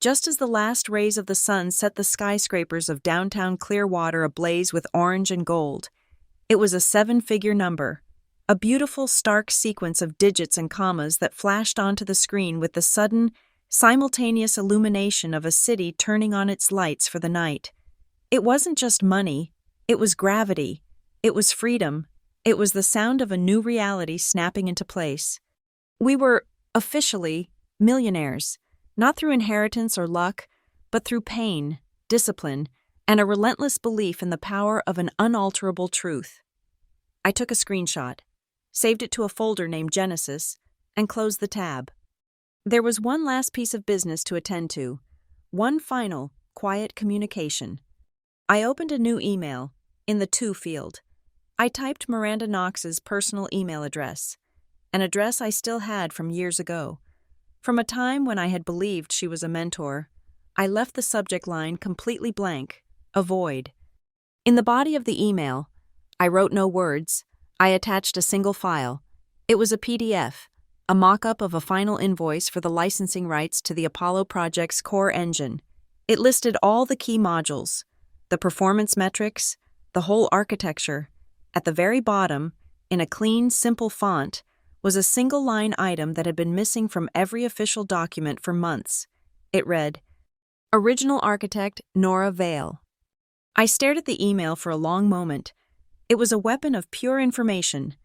just as the last rays of the sun set the skyscrapers of downtown Clearwater ablaze with orange and gold. It was a 7-figure number, a beautiful, stark sequence of digits and commas that flashed onto the screen with the sudden, simultaneous illumination of a city turning on its lights for the night. It wasn't just money, it was gravity, it was freedom, it was the sound of a new reality snapping into place. We were officially millionaires, not through inheritance or luck, but through pain, discipline, and a relentless belief in the power of an unalterable truth. I took a screenshot, saved it to a folder named Genesis, and closed the tab. There was one last piece of business to attend to, one final, quiet communication. I opened a new email, in the to field. I typed Miranda Knox's personal email address, an address I still had from years ago. From a time when I had believed she was a mentor, I left the subject line completely blank, a void. In the body of the email, I wrote no words. I attached a single file. It was a PDF, a mock-up of a final invoice for the licensing rights to the Apollo project's core engine. It listed all the key modules, the performance metrics, the whole architecture. At the very bottom, in a clean, simple font, was a single-line item that had been missing from every official document for months. It read, "Original architect Nora Vale." I stared at the email for a long moment. It was a weapon of pure information.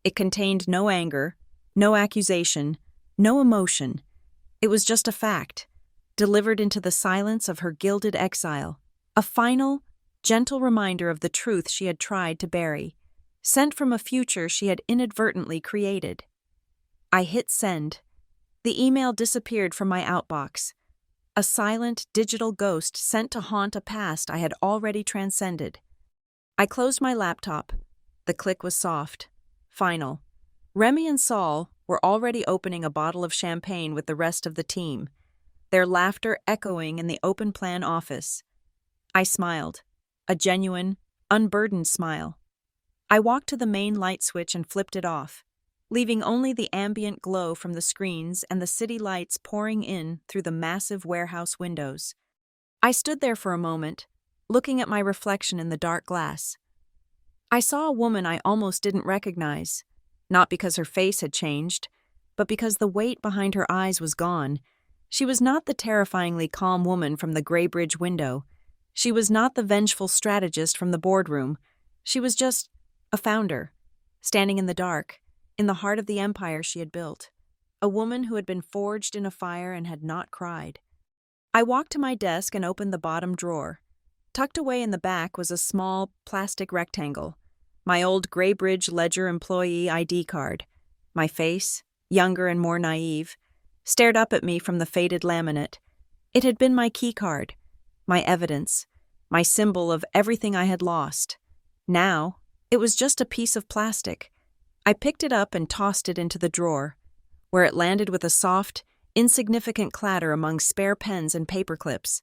It contained no anger, no accusation, no emotion. It was just a fact, delivered into the silence of her gilded exile, a final, gentle reminder of the truth she had tried to bury, sent from a future she had inadvertently created. I hit send. The email disappeared from my outbox, a silent, digital ghost sent to haunt a past I had already transcended. I closed my laptop. The click was soft, final. Remy and Saul were already opening a bottle of champagne with the rest of the team, their laughter echoing in the open-plan office. I smiled, a genuine, unburdened smile. I walked to the main light switch and flipped it off, leaving only the ambient glow from the screens and the city lights pouring in through the massive warehouse windows. I stood there for a moment, looking at my reflection in the dark glass. I saw a woman I almost didn't recognize, not because her face had changed, but because the weight behind her eyes was gone. She was not the terrifyingly calm woman from the Grey Bridge window. She was not the vengeful strategist from the boardroom. She was just a founder, standing in the dark, in the heart of the empire she had built. A woman who had been forged in a fire and had not cried. I walked to my desk and opened the bottom drawer. Tucked away in the back was a small, plastic rectangle. My old Grey Bridge Ledger employee ID card. My face, younger and more naive, stared up at me from the faded laminate. It had been my key card, my evidence, my symbol of everything I had lost. Now, it was just a piece of plastic. I picked it up and tossed it into the drawer, where it landed with a soft, insignificant clatter among spare pens and paper clips.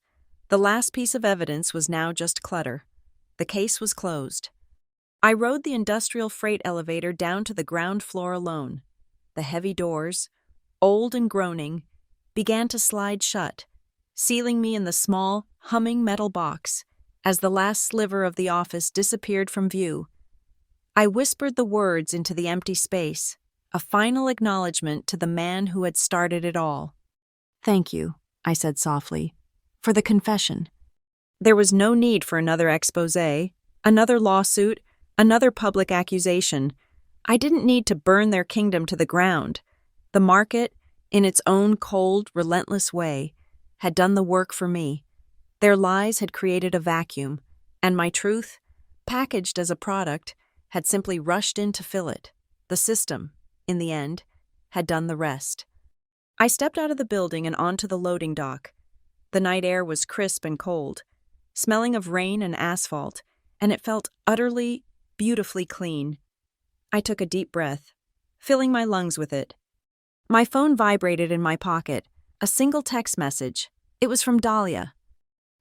The last piece of evidence was now just clutter. The case was closed. I rode the industrial freight elevator down to the ground floor alone. The heavy doors, old and groaning, began to slide shut, sealing me in the small, humming metal box as the last sliver of the office disappeared from view. I whispered the words into the empty space, a final acknowledgement to the man who had started it all. "Thank you," I said softly, "for the confession." There was no need for another exposé, another lawsuit, another public accusation. I didn't need to burn their kingdom to the ground. The market, in its own cold, relentless way, had done the work for me. Their lies had created a vacuum, and my truth, packaged as a product, had simply rushed in to fill it. The system, in the end, had done the rest. I stepped out of the building and onto the loading dock. The night air was crisp and cold, smelling of rain and asphalt, and it felt utterly, beautifully clean. I took a deep breath, filling my lungs with it. My phone vibrated in my pocket, a single text message. It was from Dahlia.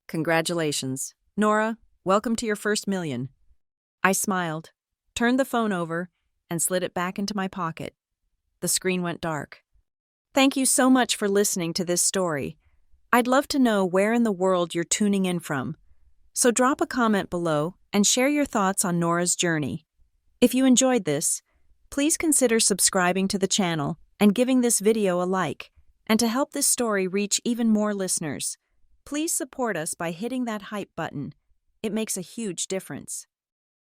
"Congratulations. Nora, welcome to your first million." I smiled, turned the phone over, and slid it back into my pocket. The screen went dark. Thank you so much for listening to this story. I'd love to know where in the world you're tuning in from. So drop a comment below and share your thoughts on Nora's journey. If you enjoyed this, please consider subscribing to the channel and giving this video a like. And to help this story reach even more listeners, please support us by hitting that hype button. It makes a huge difference.